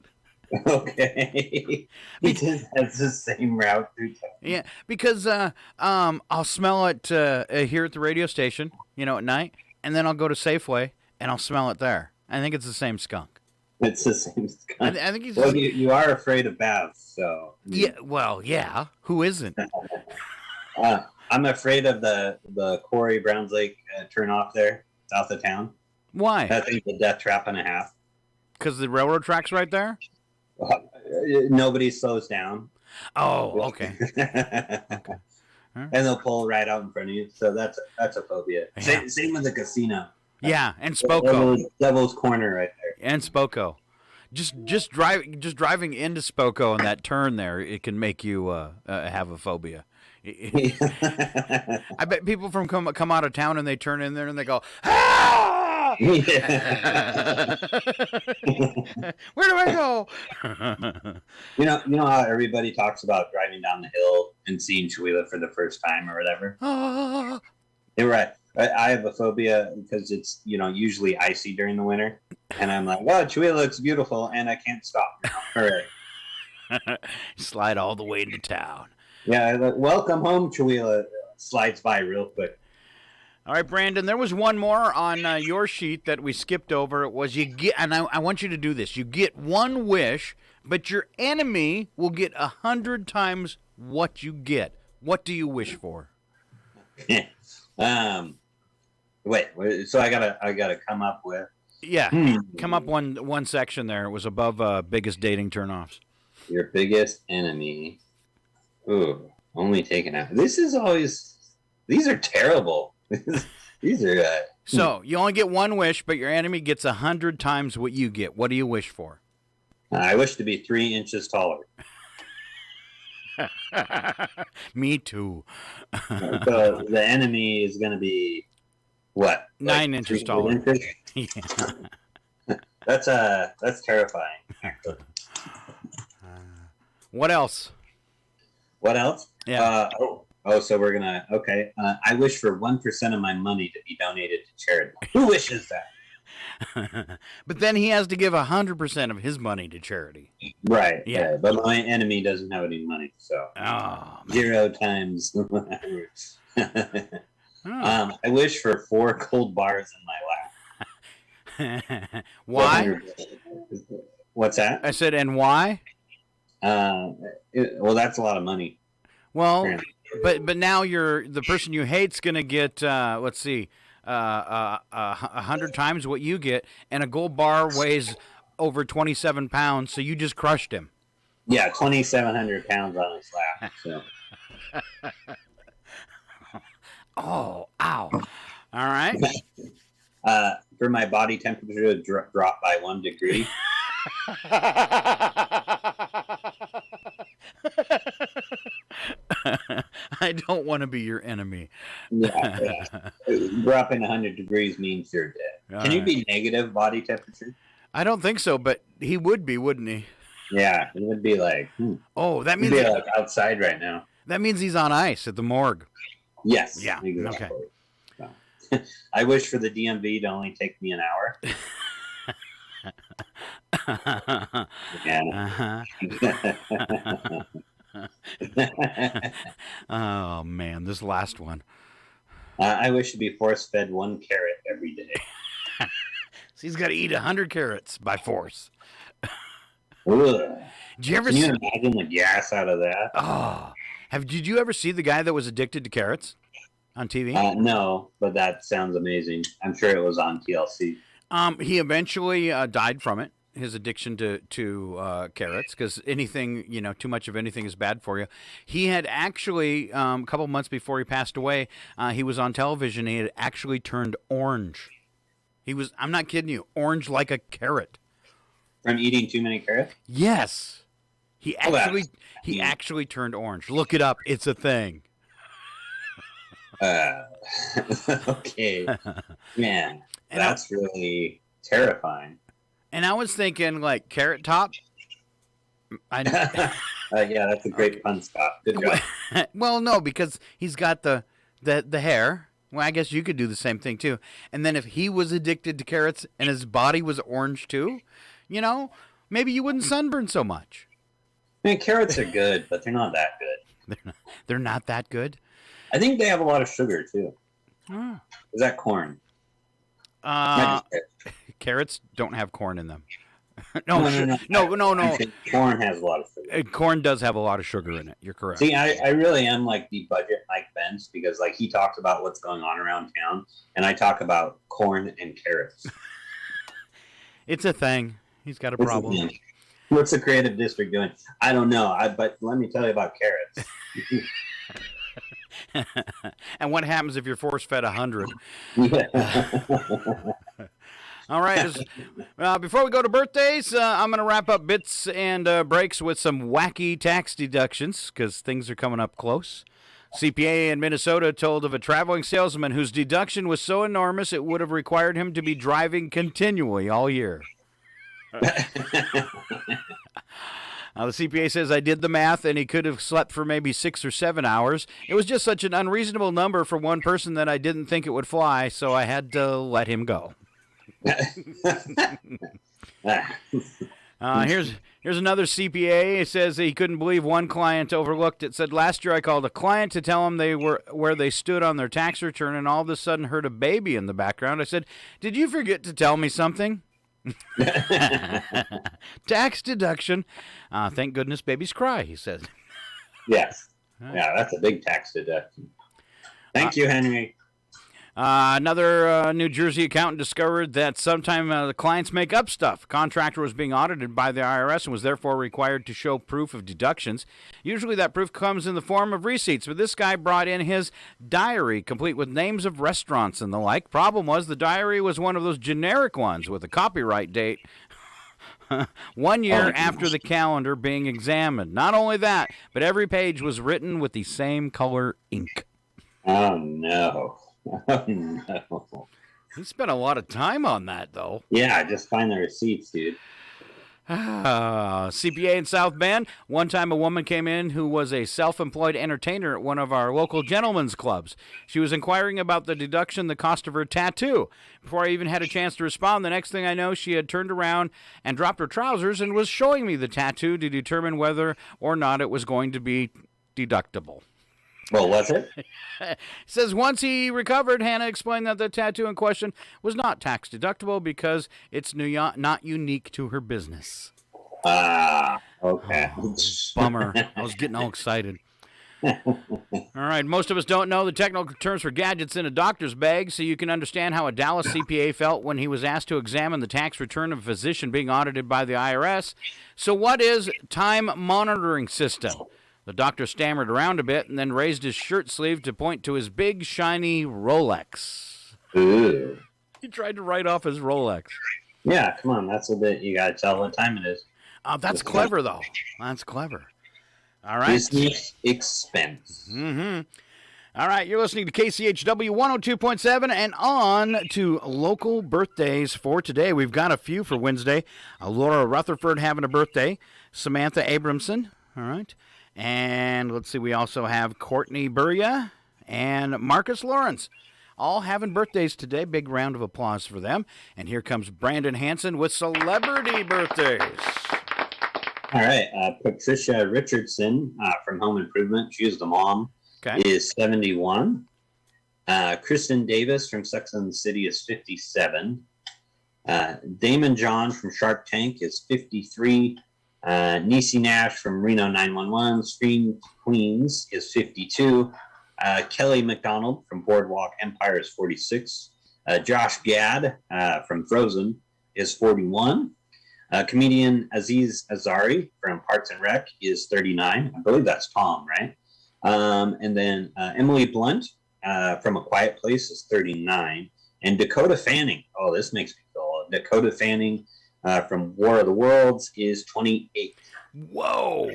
[SPEAKER 2] Okay. He just has the same route through town.
[SPEAKER 1] Yeah, because I'll smell it here at the radio station, at night, and then I'll go to Safeway, and I'll smell it there. I think it's the same skunk.
[SPEAKER 2] It's the same skunk.
[SPEAKER 1] I think he's
[SPEAKER 2] well, you are afraid of baths, so.
[SPEAKER 1] Yeah, well, yeah. Who isn't?
[SPEAKER 2] I'm afraid of the Quarry Browns Lake turnoff there, south of town.
[SPEAKER 1] Why?
[SPEAKER 2] I think the death trap and a half.
[SPEAKER 1] Because the railroad track's right there?
[SPEAKER 2] Nobody slows down.
[SPEAKER 1] Oh, okay.
[SPEAKER 2] Okay. And they'll pull right out in front of you. So that's a phobia.
[SPEAKER 1] Yeah.
[SPEAKER 2] Same with the casino.
[SPEAKER 1] Yeah, and Spoko.
[SPEAKER 2] Devil's Corner right there.
[SPEAKER 1] And Spoko. Just driving into Spoko and that turn there, it can make you have a phobia. I bet people from come out of town and they turn in there and they go, ah! Where do I go?
[SPEAKER 2] You know how everybody talks about driving down the hill and seeing Tooele for the first time or whatever? You're right. I have a phobia because it's usually icy during the winter, and I'm like, wow, Tooele looks beautiful, and I can't stop now. All right.
[SPEAKER 1] Slide all the way into town.
[SPEAKER 2] Yeah, welcome home, Tooele. Slides by real quick.
[SPEAKER 1] All right, Brandon, there was one more on your sheet that we skipped over. It was you get, and I want you to do this. You get one wish, but your enemy will get 100 times what you get. What do you wish for?
[SPEAKER 2] Wait. So I gotta come up with.
[SPEAKER 1] Yeah, come up one section there. It was above biggest dating turnoffs.
[SPEAKER 2] Your biggest enemy. Ooh, only taken out. These are terrible. These are.
[SPEAKER 1] So you only get one wish, but your enemy gets 100 times what you get. What do you wish for?
[SPEAKER 2] I wish to be 3 inches taller.
[SPEAKER 1] Me too.
[SPEAKER 2] So the enemy is going to be what?
[SPEAKER 1] 9 inches taller.
[SPEAKER 2] Yeah. That's terrifying.
[SPEAKER 1] What else?
[SPEAKER 2] What else?
[SPEAKER 1] Yeah.
[SPEAKER 2] So we're gonna. Okay. I wish for 1% of my money to be donated to charity. Who wishes that?
[SPEAKER 1] But then he has to give 100% of his money to charity.
[SPEAKER 2] Right.
[SPEAKER 1] Yeah.
[SPEAKER 2] But my enemy doesn't have any money, so 0 times. I wish for 4 cold bars in my lap.
[SPEAKER 1] Why?
[SPEAKER 2] What's that?
[SPEAKER 1] I said, and why?
[SPEAKER 2] Well, that's a lot of money.
[SPEAKER 1] Well, but now the person you hate's gonna get 100 times what you get, and a gold bar weighs over 27 pounds, so you just crushed him.
[SPEAKER 2] Yeah, 2,700 pounds on his lap. So.
[SPEAKER 1] Oh, ow! All right.
[SPEAKER 2] For my body temperature to drop by 1 degree.
[SPEAKER 1] I don't want to be your enemy.
[SPEAKER 2] Yeah. Dropping 100 degrees means you're dead. Can you be negative body temperature?
[SPEAKER 1] I don't think so, but he would be, wouldn't he?
[SPEAKER 2] Yeah, he would be like.
[SPEAKER 1] Oh, that means
[SPEAKER 2] he'd be like outside right now.
[SPEAKER 1] That means he's on ice at the morgue.
[SPEAKER 2] Yes.
[SPEAKER 1] Yeah.
[SPEAKER 2] Exactly. Okay. I wish for the DMV to only take me an hour.
[SPEAKER 1] Oh man, this last one.
[SPEAKER 2] I wish to be force-fed 1 carrot every day.
[SPEAKER 1] So he's got to eat 100 carrots by force.
[SPEAKER 2] Ugh.
[SPEAKER 1] Did you ever
[SPEAKER 2] Can you imagine the gas out of that?
[SPEAKER 1] Oh, did you ever see the guy that was addicted to carrots on TV?
[SPEAKER 2] No, but that sounds amazing. I'm sure it was on TLC.
[SPEAKER 1] He eventually died from it. His addiction to carrots, because anything, too much of anything is bad for you. He had actually, a couple months before he passed away, he was on television. He had actually turned orange. I'm not kidding you, orange like a carrot.
[SPEAKER 2] From eating too many carrots?
[SPEAKER 1] Yes. He actually turned orange. Look it up. It's a thing.
[SPEAKER 2] Okay. Man, that's really terrifying.
[SPEAKER 1] And I was thinking, like, Carrot Top.
[SPEAKER 2] Yeah, that's a great pun, Scott. Good job.
[SPEAKER 1] Well, no, because he's got the hair. Well, I guess you could do the same thing, too. And then if he was addicted to carrots and his body was orange, too, maybe you wouldn't sunburn so much.
[SPEAKER 2] Man, carrots are good, but they're not that good.
[SPEAKER 1] They're not that good?
[SPEAKER 2] I think they have a lot of sugar, too.
[SPEAKER 1] Oh.
[SPEAKER 2] Is that corn?
[SPEAKER 1] Carrots don't have corn in them.
[SPEAKER 2] No. Corn has a lot of sugar.
[SPEAKER 1] Corn does have a lot of sugar in it. You're correct.
[SPEAKER 2] See, I really am like the budget Mike Benz, because like he talks about what's going on around town, and I talk about corn and carrots.
[SPEAKER 1] It's a thing. He's got a problem.
[SPEAKER 2] What's the creative district doing? I don't know. But let me tell you about carrots.
[SPEAKER 1] And what happens if you're force-fed 100? All right. Before we go to birthdays, I'm going to wrap up bits and breaks with some wacky tax deductions, because things are coming up close. CPA in Minnesota told of a traveling salesman whose deduction was so enormous it would have required him to be driving continually all year. The CPA says, I did the math, and he could have slept for maybe 6 or 7 hours. It was just such an unreasonable number for one person that I didn't think it would fly, so I had to let him go. Here's another CPA. It says he couldn't believe one client overlooked. It said, last year I called a client to tell him they were where they stood on their tax return, and all of a sudden heard a baby in the background. I said, did you forget to tell me something? Tax deduction. Thank goodness babies cry, he said.
[SPEAKER 2] Yes. Yeah, that's a big tax deduction. Thank you, Henry.
[SPEAKER 1] Another New Jersey accountant discovered that sometimes the clients make up stuff. Contractor was being audited by the IRS and was therefore required to show proof of deductions. Usually that proof comes in the form of receipts, but this guy brought in his diary, complete with names of restaurants and the like. Problem was the diary was one of those generic ones with a copyright date 1 year after the calendar being examined. Not only that, but every page was written with the same color ink.
[SPEAKER 2] Oh, no. Oh, no.
[SPEAKER 1] He spent a lot of time on that, though.
[SPEAKER 2] Yeah, just find the receipts, dude.
[SPEAKER 1] CPA in South Bend. One time a woman came in who was a self-employed entertainer at one of our local gentlemen's clubs. She was inquiring about the deduction, the cost of her tattoo. Before I even had a chance to respond, the next thing I know, she had turned around and dropped her trousers and was showing me the tattoo to determine whether or not it was going to be deductible.
[SPEAKER 2] Well, was it?
[SPEAKER 1] Says once he recovered, Hannah explained that the tattoo in question was not tax deductible because it's not unique to her business.
[SPEAKER 2] Okay.
[SPEAKER 1] Oh, bummer. I was getting all excited. All right. Most of us don't know the technical terms for gadgets in a doctor's bag, so you can understand how a Dallas CPA felt when he was asked to examine the tax return of a physician being audited by the IRS. So what is time monitoring system? The doctor stammered around a bit and then raised his shirt sleeve to point to his big, shiny Rolex.
[SPEAKER 2] Ooh.
[SPEAKER 1] He tried to write off his Rolex.
[SPEAKER 2] Yeah, come on. That's what you got to tell what time it is.
[SPEAKER 1] That's clever, though. That's clever. All right.
[SPEAKER 2] Business expense.
[SPEAKER 1] Mm-hmm. All right, you're listening to KCHW 102.7 and on to local birthdays for today. We've got a few for Wednesday. Laura Rutherford having a birthday. Samantha Abramson. All right. And let's see, we also have Courtney Buria and Marcus Lawrence, all having birthdays today. Big round of applause for them. And here comes Brandon Hansen with celebrity birthdays.
[SPEAKER 2] All right, Patricia Richardson from Home Improvement, she was the mom, is 71. Kristen Davis from Sex and the City is 57. Damon John from Shark Tank is 53. Niecy Nash from Reno 911, Scream Queens is 52. Kelly McDonald from Boardwalk Empire is 46. Josh Gad from Frozen is 41. Comedian Aziz Ansari from Parks and Rec is 39. I believe that's Tom, right? And then Emily Blunt from A Quiet Place is 39. And Dakota Fanning, oh, this makes me feel old. Dakota Fanning from War of the Worlds is 28.
[SPEAKER 1] Whoa.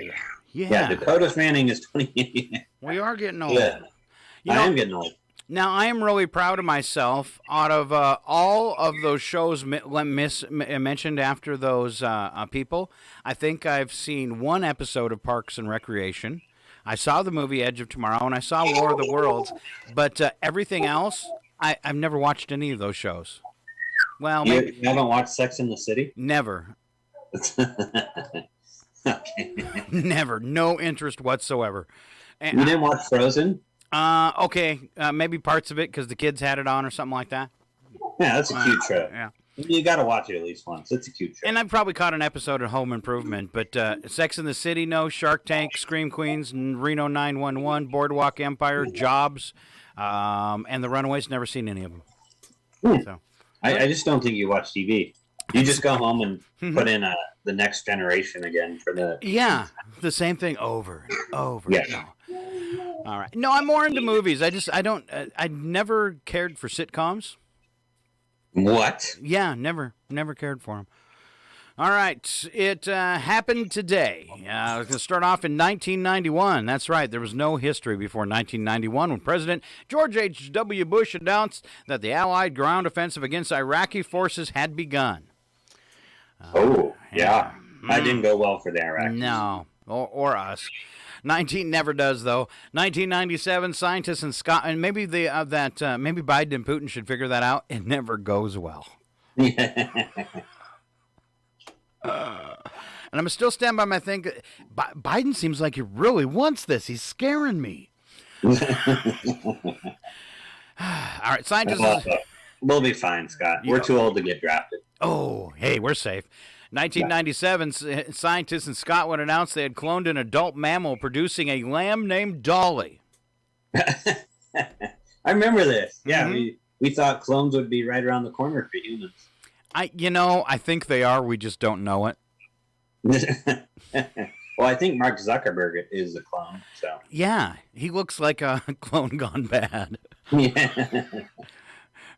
[SPEAKER 2] Yeah, Dakota Fanning is 28.
[SPEAKER 1] We are getting old.
[SPEAKER 2] Yeah. I am getting old.
[SPEAKER 1] Now, I am really proud of myself. Out of all of those shows mentioned after those people, I think I've seen one episode of Parks and Recreation. I saw the movie Edge of Tomorrow, and I saw War of the Worlds. But everything else, I've never watched any of those shows. Well,
[SPEAKER 2] you haven't watched Sex and the City?
[SPEAKER 1] Never.
[SPEAKER 2] Okay.
[SPEAKER 1] Never. No interest whatsoever. And
[SPEAKER 2] you didn't watch Frozen?
[SPEAKER 1] Okay. Maybe parts of it because the kids had it on or something like that.
[SPEAKER 2] Yeah, that's a cute show.
[SPEAKER 1] Yeah.
[SPEAKER 2] You got to watch it at least once. It's a cute show.
[SPEAKER 1] And I probably caught an episode of Home Improvement, but Sex and the City, no. Shark Tank, Scream Queens, Reno 911, Boardwalk Empire, Jobs, and The Runaways. Never seen any of them. So.
[SPEAKER 2] I just don't think you watch TV. You just go home and put in The Next Generation again for the...
[SPEAKER 1] Yeah, the same thing over and over.
[SPEAKER 2] Yeah.
[SPEAKER 1] No. All right. No, I'm more into movies. I never cared for sitcoms.
[SPEAKER 2] What?
[SPEAKER 1] Yeah, never cared for them. All right, it happened today. I was going to start off in 1991. That's right, there was no history before 1991 when President George H.W. Bush announced that the Allied ground offensive against Iraqi forces had begun.
[SPEAKER 2] Yeah. That didn't go well for the Iraqis.
[SPEAKER 1] No, or us. Never does, though. 1997, scientists in Scotland, and maybe maybe Biden and Putin should figure that out. It never goes well. And I'm still stand by my thing. Biden seems like he really wants this. He's scaring me. All right, scientists.
[SPEAKER 2] We'll be fine, Scott. We're too old to get drafted.
[SPEAKER 1] Oh, hey, we're safe. 1997, scientists in Scotland announced they had cloned an adult mammal producing a lamb named Dolly.
[SPEAKER 2] I remember this. Yeah, we thought clones would be right around the corner for humans.
[SPEAKER 1] I think they are. We just don't know it.
[SPEAKER 2] Well, I think Mark Zuckerberg is a clone. So
[SPEAKER 1] yeah, he looks like a clone gone bad.
[SPEAKER 2] Yeah.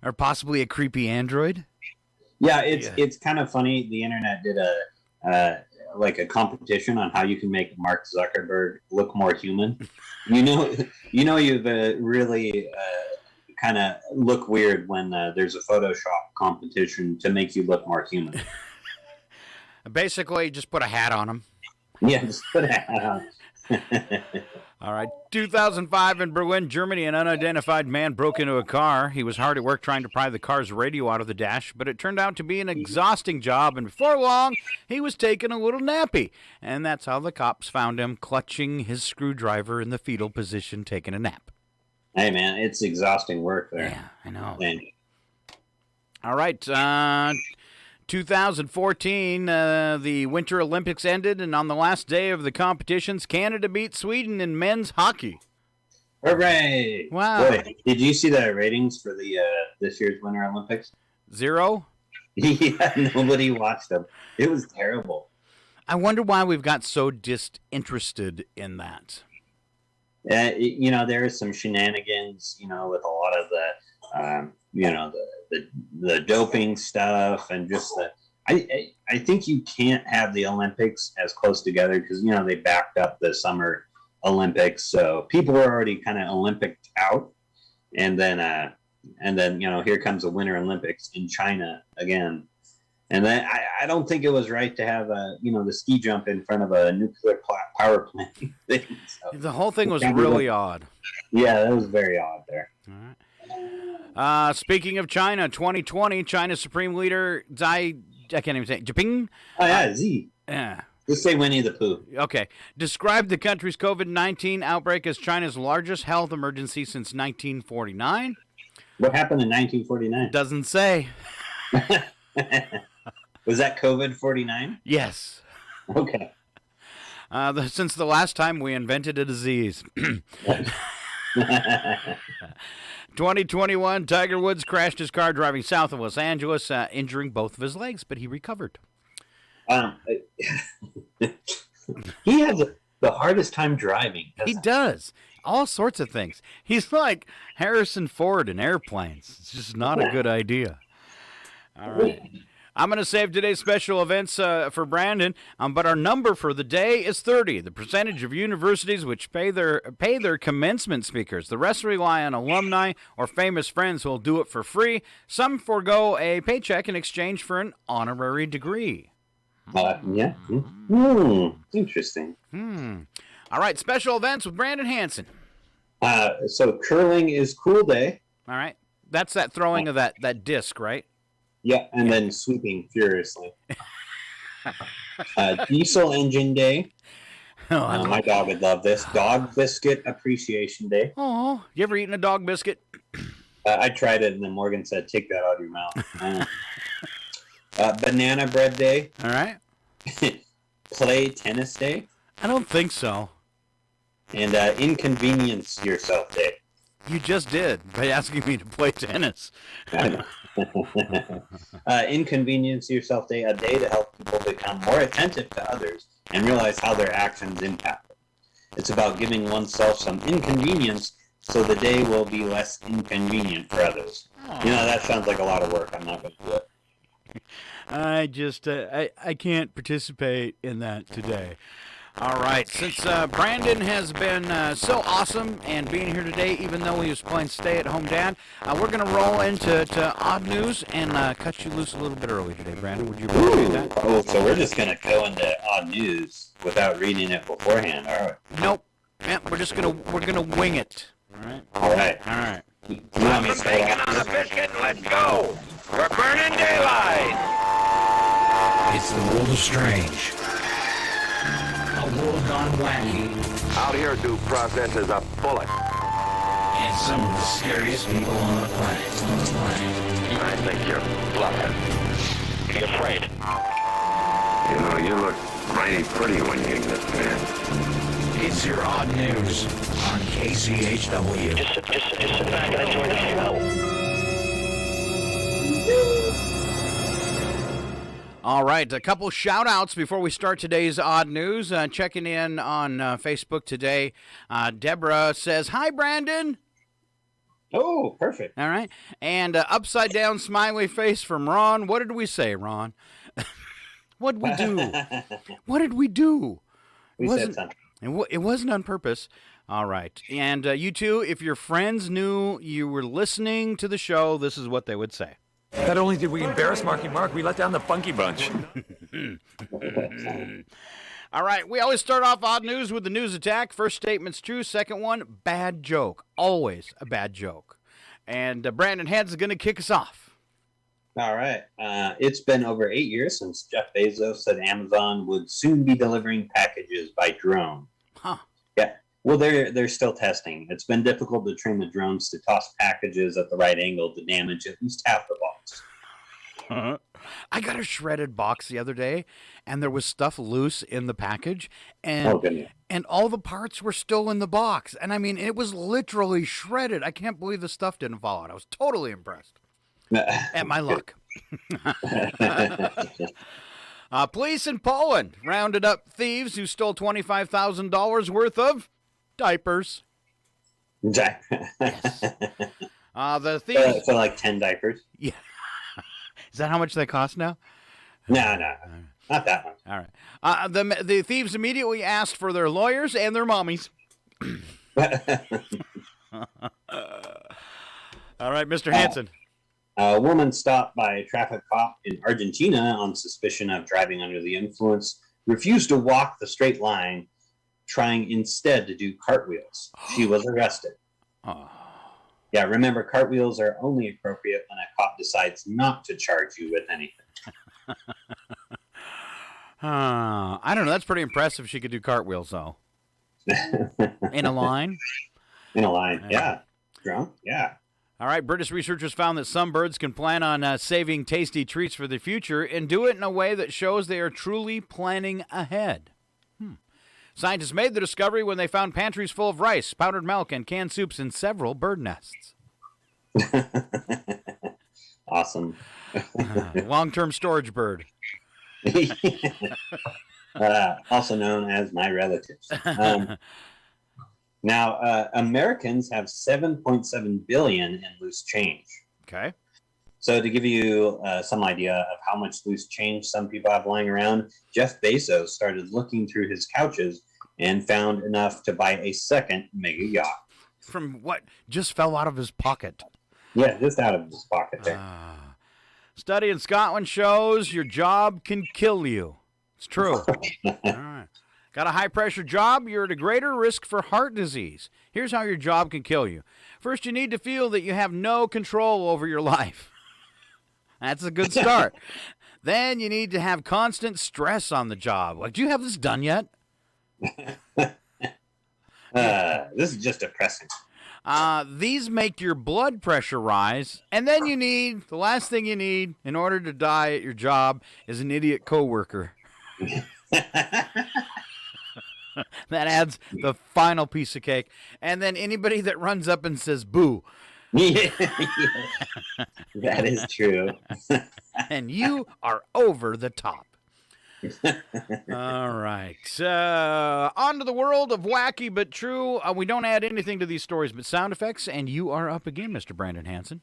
[SPEAKER 1] Or possibly a creepy android.
[SPEAKER 2] Yeah, it's kind of funny. The internet did a competition on how you can make Mark Zuckerberg look more human. You've really kind of look weird when there's a Photoshop competition to make you look more human.
[SPEAKER 1] Basically, just put a hat on him.
[SPEAKER 2] Yeah, just put a hat on.
[SPEAKER 1] All right. 2005 in Berlin, Germany, an unidentified man broke into a car. He was hard at work trying to pry the car's radio out of the dash, but it turned out to be an exhausting job, and before long, he was taking a little nappy. And that's how the cops found him, clutching his screwdriver in the fetal position, taking a nap.
[SPEAKER 2] Hey, man, it's exhausting work there.
[SPEAKER 1] Yeah, I know.
[SPEAKER 2] Man.
[SPEAKER 1] All right. 2014, the Winter Olympics ended, and on the last day of the competitions, Canada beat Sweden in men's hockey.
[SPEAKER 2] Hooray!
[SPEAKER 1] Wow.
[SPEAKER 2] Boy, did you see the ratings for the this year's Winter Olympics?
[SPEAKER 1] 0?
[SPEAKER 2] Yeah, nobody watched them. It was terrible.
[SPEAKER 1] I wonder why we've got so disinterested in that.
[SPEAKER 2] There is some shenanigans, with a lot of the doping stuff and just I think you can't have the Olympics as close together because, they backed up the Summer Olympics. So people were already kind of Olympic out. And then, here comes the Winter Olympics in China again. And then I don't think it was right to have, the ski jump in front of a nuclear power plant thing. So,
[SPEAKER 1] the whole thing was really odd.
[SPEAKER 2] Yeah, that was very odd there.
[SPEAKER 1] All right. Speaking of China, 2020, China's Supreme Leader I can't even say it, Jinping.
[SPEAKER 2] Oh, yeah, Z.
[SPEAKER 1] Yeah.
[SPEAKER 2] Just say Winnie the Pooh.
[SPEAKER 1] Okay. Described the country's COVID-19 outbreak as China's largest health emergency since 1949.
[SPEAKER 2] What happened in 1949?
[SPEAKER 1] Doesn't say.
[SPEAKER 2] Was that COVID-49?
[SPEAKER 1] Yes.
[SPEAKER 2] Okay.
[SPEAKER 1] Since the last time we invented a disease. 2021, Tiger Woods crashed his car driving south of Los Angeles, injuring both of his legs, but he recovered.
[SPEAKER 2] He has the hardest time driving.
[SPEAKER 1] He does. All sorts of things. He's like Harrison Ford in airplanes. It's just not a good idea. All right. I'm going to save today's special events for Brandon, but our number for the day is 30, the percentage of universities which pay their commencement speakers. The rest rely on alumni or famous friends who will do it for free. Some forego a paycheck in exchange for an honorary degree.
[SPEAKER 2] Yeah. Interesting.
[SPEAKER 1] All right, special events with Brandon Hanson.
[SPEAKER 2] So curling is cool day.
[SPEAKER 1] All right. That's that throwing of that disc, right?
[SPEAKER 2] Yeah, and then sweeping furiously. Diesel engine day.
[SPEAKER 1] Oh,
[SPEAKER 2] my dog would love this. Dog biscuit appreciation day.
[SPEAKER 1] Oh, you ever eaten a dog biscuit?
[SPEAKER 2] I tried it, and then Morgan said, "Take that out of your mouth." Banana bread day.
[SPEAKER 1] All right.
[SPEAKER 2] Play tennis day.
[SPEAKER 1] I don't think so.
[SPEAKER 2] And inconvenience yourself day.
[SPEAKER 1] You just did by asking me to play tennis.
[SPEAKER 2] Inconvenience yourself day, a day to help people become more attentive to others and realize how their actions impact them. It's about giving oneself some inconvenience so the day will be less inconvenient for others. That sounds like a lot of work. I'm not going to do it.
[SPEAKER 1] I just, I can't participate in that today. All right, since Brandon has been so awesome and being here today, even though he was playing stay-at-home dad, we're going to roll into odd news and cut you loose a little bit early today, Brandon. Would you appreciate that?
[SPEAKER 2] Oh, so we're just going to go into odd news without reading it beforehand. All right.
[SPEAKER 1] Nope. Yeah, we're gonna wing it.
[SPEAKER 2] All right.
[SPEAKER 1] All right.
[SPEAKER 2] You want me to start off?
[SPEAKER 15] On the biscuit, let's go. We're burning daylight.
[SPEAKER 16] It's the world of strange. A world gone wacky.
[SPEAKER 15] Out here, due process is a bullet.
[SPEAKER 16] And some of the scariest people on the planet.
[SPEAKER 15] I think you're bluffing. Be afraid. You look mighty pretty when you get this,
[SPEAKER 16] It's your odd news on KCHW.
[SPEAKER 15] Just sit back and enjoy the show.
[SPEAKER 1] All right, a couple shout-outs before we start today's Odd News. Checking in on Facebook today, Deborah says, "Hi, Brandon."
[SPEAKER 2] Oh, perfect.
[SPEAKER 1] All right. And upside-down smiley face from Ron. What did we say, Ron? What did we do? What did we do?
[SPEAKER 2] We said something.
[SPEAKER 1] It wasn't on purpose. All right. And you two, if your friends knew you were listening to the show, this is what they would say.
[SPEAKER 17] Not only did we embarrass Marky Mark, we let down the Funky Bunch.
[SPEAKER 1] All right, we always start off Odd News with the news attack. First statement's true. Second one, bad joke. Always a bad joke. And Brandon Heads is going to kick us off.
[SPEAKER 2] All right. It's been over 8 years since Jeff Bezos said Amazon would soon be delivering packages by drone.
[SPEAKER 1] Huh.
[SPEAKER 2] Yeah. Well, they're still testing. It's been difficult to train the drones to toss packages at the right angle to damage at least half the box.
[SPEAKER 1] I got a shredded box the other day, and there was stuff loose in the package, and all the parts were still in the box. And I mean, it was literally shredded. I can't believe the stuff didn't fall out. I was totally impressed at my luck. Police in Poland rounded up thieves who stole $25,000 worth of diapers.
[SPEAKER 2] Yes.
[SPEAKER 1] The thieves
[SPEAKER 2] for like 10 diapers.
[SPEAKER 1] Yeah. Is that how much they cost now?
[SPEAKER 2] No, not that one.
[SPEAKER 1] All right. The thieves immediately asked for their lawyers and their mommies. All right, Mr. Hanson.
[SPEAKER 2] A woman stopped by a traffic cop in Argentina on suspicion of driving under the influence refused to walk the straight line, trying instead to do cartwheels. She was arrested.
[SPEAKER 1] Oh.
[SPEAKER 2] Yeah, remember, cartwheels are only appropriate when a cop decides not to charge you with anything.
[SPEAKER 1] I don't know. That's pretty impressive. She could do cartwheels, though. In a line?
[SPEAKER 2] In a line, yeah. Drunk, yeah.
[SPEAKER 1] All right, British researchers found that some birds can plan on saving tasty treats for the future and do it in a way that shows they are truly planning ahead. Scientists made the discovery when they found pantries full of rice, powdered milk, and canned soups in several bird nests.
[SPEAKER 2] Awesome.
[SPEAKER 1] Long-term storage bird.
[SPEAKER 2] Also known as my relatives. Now, Americans have 7.7 billion in loose change.
[SPEAKER 1] Okay.
[SPEAKER 2] So to give you some idea of how much loose change some people have lying around, Jeff Bezos started looking through his couches and found enough to buy a second mega yacht.
[SPEAKER 1] From what just fell out of his pocket?
[SPEAKER 2] Yeah, just out of his pocket there.
[SPEAKER 1] Study in Scotland shows your job can kill you. It's true. All right. Got a high-pressure job? You're at a greater risk for heart disease. Here's how your job can kill you. First, you need to feel that you have no control over your life. That's a good start. Then you need to have constant stress on the job. Like, do you have this done yet?
[SPEAKER 2] This is just depressing.
[SPEAKER 1] These make your blood pressure rise. And then the last thing you need in order to die at your job is an idiot coworker. That adds the final piece of cake. And then anybody that runs up and says, boo.
[SPEAKER 2] Yeah. That is true.
[SPEAKER 1] And you are over the top. All right. On to the world of wacky but true. We don't add anything to these stories but sound effects. And you are up again, Mr. Brandon Hanson.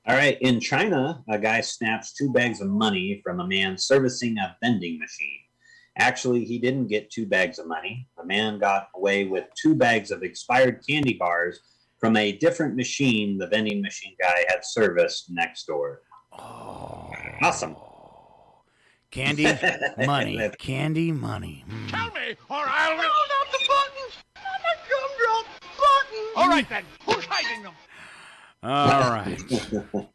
[SPEAKER 2] All right. In China, a guy snaps 2 bags of money from a man servicing a vending machine. Actually, he didn't get 2 bags of money. The man got away with 2 bags of expired candy bars from a different machine the vending machine guy had serviced next door.
[SPEAKER 1] Oh.
[SPEAKER 2] Awesome.
[SPEAKER 1] Candy money. Candy money.
[SPEAKER 16] Tell me, or I'll roll out the buttons. I'm a gumdrop button. All right, then. Who's hiding them?
[SPEAKER 1] All right.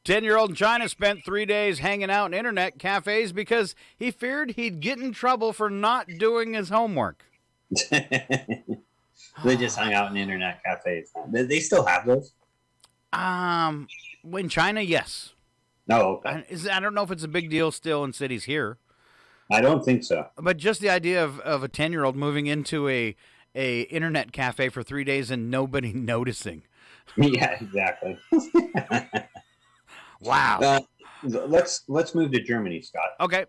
[SPEAKER 1] 10-year-old in China spent 3 days hanging out in internet cafes because he feared he'd get in trouble for not doing his homework.
[SPEAKER 2] They just hung out in internet cafes. They still have those?
[SPEAKER 1] In China, yes.
[SPEAKER 2] No, okay.
[SPEAKER 1] I don't know if it's a big deal still in cities here.
[SPEAKER 2] I don't think so.
[SPEAKER 1] But just the idea of a 10-year-old moving into a internet cafe for 3 days and nobody noticing.
[SPEAKER 2] Yeah, exactly.
[SPEAKER 1] Wow.
[SPEAKER 2] Let's move to Germany, Scott.
[SPEAKER 1] Okay.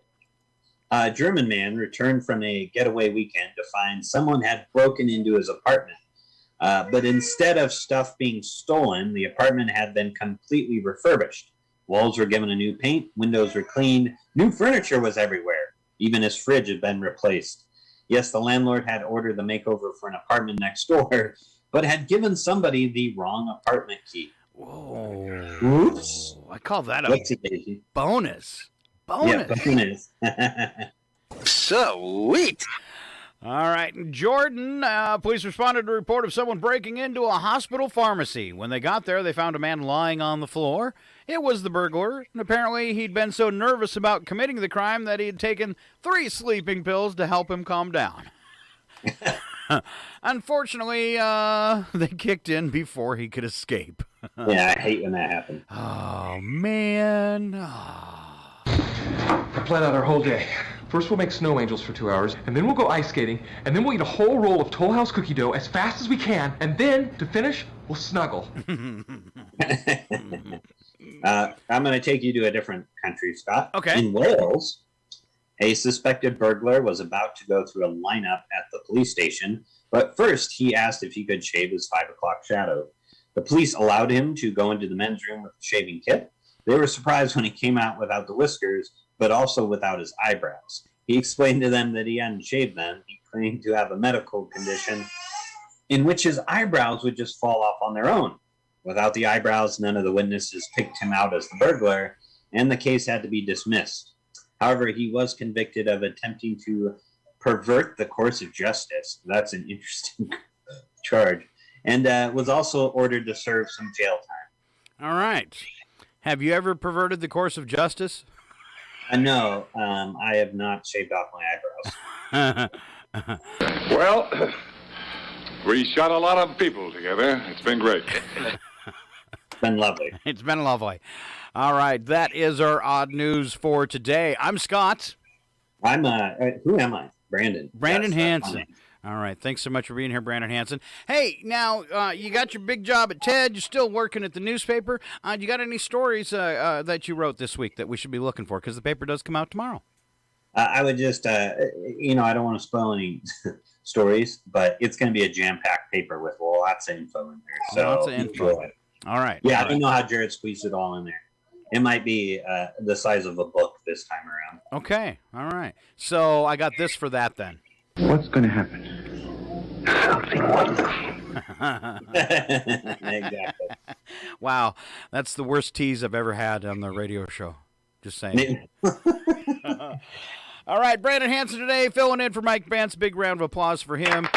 [SPEAKER 2] A German man returned from a getaway weekend to find someone had broken into his apartment. But instead of stuff being stolen, the apartment had been completely refurbished. Walls were given a new paint, windows were cleaned, new furniture was everywhere. Even his fridge had been replaced. Yes, the landlord had ordered the makeover for an apartment next door, but had given somebody the wrong apartment key.
[SPEAKER 1] Whoa.
[SPEAKER 2] Oops.
[SPEAKER 1] I call that a bonus.
[SPEAKER 2] Yeah, bonus.
[SPEAKER 1] Sweet. All right. In Jordan, police responded to a report of someone breaking into a hospital pharmacy. When they got there, they found a man lying on the floor. It was the burglar, and apparently he'd been so nervous about committing the crime that he had taken 3 sleeping pills to help him calm down. Unfortunately, they kicked in before he could escape.
[SPEAKER 2] Yeah, I hate when that happens.
[SPEAKER 1] Oh, man.
[SPEAKER 18] I plan out our whole day. First we'll make snow angels for 2 hours, and then we'll go ice skating, and then we'll eat a whole roll of Toll House cookie dough as fast as we can, and then, to finish, we'll snuggle.
[SPEAKER 2] I'm going to take you to a different country, Scott.
[SPEAKER 1] Okay.
[SPEAKER 2] In Wales, a suspected burglar was about to go through a lineup at the police station, but first he asked if he could shave his 5 o'clock shadow. The police allowed him to go into the men's room with the shaving kit. They were surprised when he came out without the whiskers, but also without his eyebrows. He explained to them that he hadn't shaved them. He claimed to have a medical condition in which his eyebrows would just fall off on their own. Without the eyebrows, none of the witnesses picked him out as the burglar, and the case had to be dismissed. However, he was convicted of attempting to pervert the course of justice. That's an interesting charge. And was also ordered to serve some jail time.
[SPEAKER 1] All right. Have you ever perverted the course of justice?
[SPEAKER 2] No, I have not shaved off my eyebrows.
[SPEAKER 15] Well, we shot a lot of people together. It's been great.
[SPEAKER 2] It's been lovely.
[SPEAKER 1] It's been lovely. All right, that is our odd news for today. I'm Scott.
[SPEAKER 2] I'm, who am I? Brandon.
[SPEAKER 1] Brandon
[SPEAKER 2] Yes,
[SPEAKER 1] Hansen. All right, thanks so much for being here, Brandon Hansen. Hey, now, you got your big job at TED. You're still working at the newspaper. You got any stories that you wrote this week that we should be looking for? Because the paper does come out tomorrow.
[SPEAKER 2] I would just, I don't want to spoil any stories, but it's going to be a jam-packed paper with lots of info in there. So
[SPEAKER 1] Lots of info.
[SPEAKER 2] enjoy it.
[SPEAKER 1] All right.
[SPEAKER 2] Yeah,
[SPEAKER 1] all
[SPEAKER 2] I don't know how Jared squeezed it all in there. It might be the size of a book this time around.
[SPEAKER 1] Okay, all right. So I got this for that then.
[SPEAKER 15] What's going to happen? Something wonderful.
[SPEAKER 2] Exactly.
[SPEAKER 1] Wow, that's the worst tease I've ever had on the radio show. Just saying. All right, Brandon Hansen today, filling in for Mike Bance. Big round of applause for him.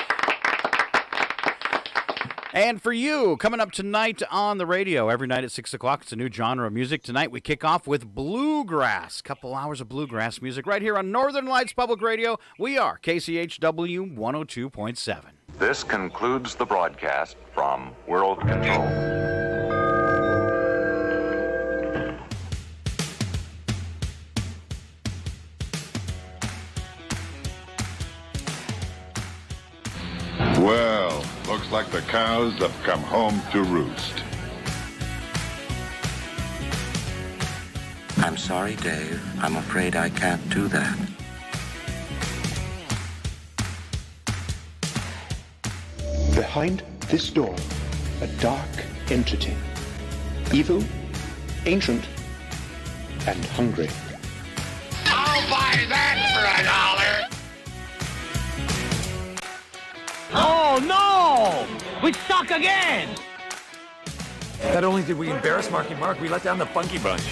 [SPEAKER 1] And for you, coming up tonight on the radio, every night at 6 o'clock, it's a new genre of music. Tonight we kick off with bluegrass. Couple hours of bluegrass music right here on Northern Lights Public Radio. We are KCHW 102.7.
[SPEAKER 19] This concludes the broadcast from World Control.
[SPEAKER 20] Well, looks like the cows have come home to roost.
[SPEAKER 21] I'm sorry, Dave. I'm afraid I can't do that.
[SPEAKER 22] Behind this door, a dark entity. Evil, ancient, and hungry.
[SPEAKER 16] I'll buy that for $1.
[SPEAKER 17] Oh, no! We suck again! Not only did we embarrass Marky Mark, we let down the Funky Bunch.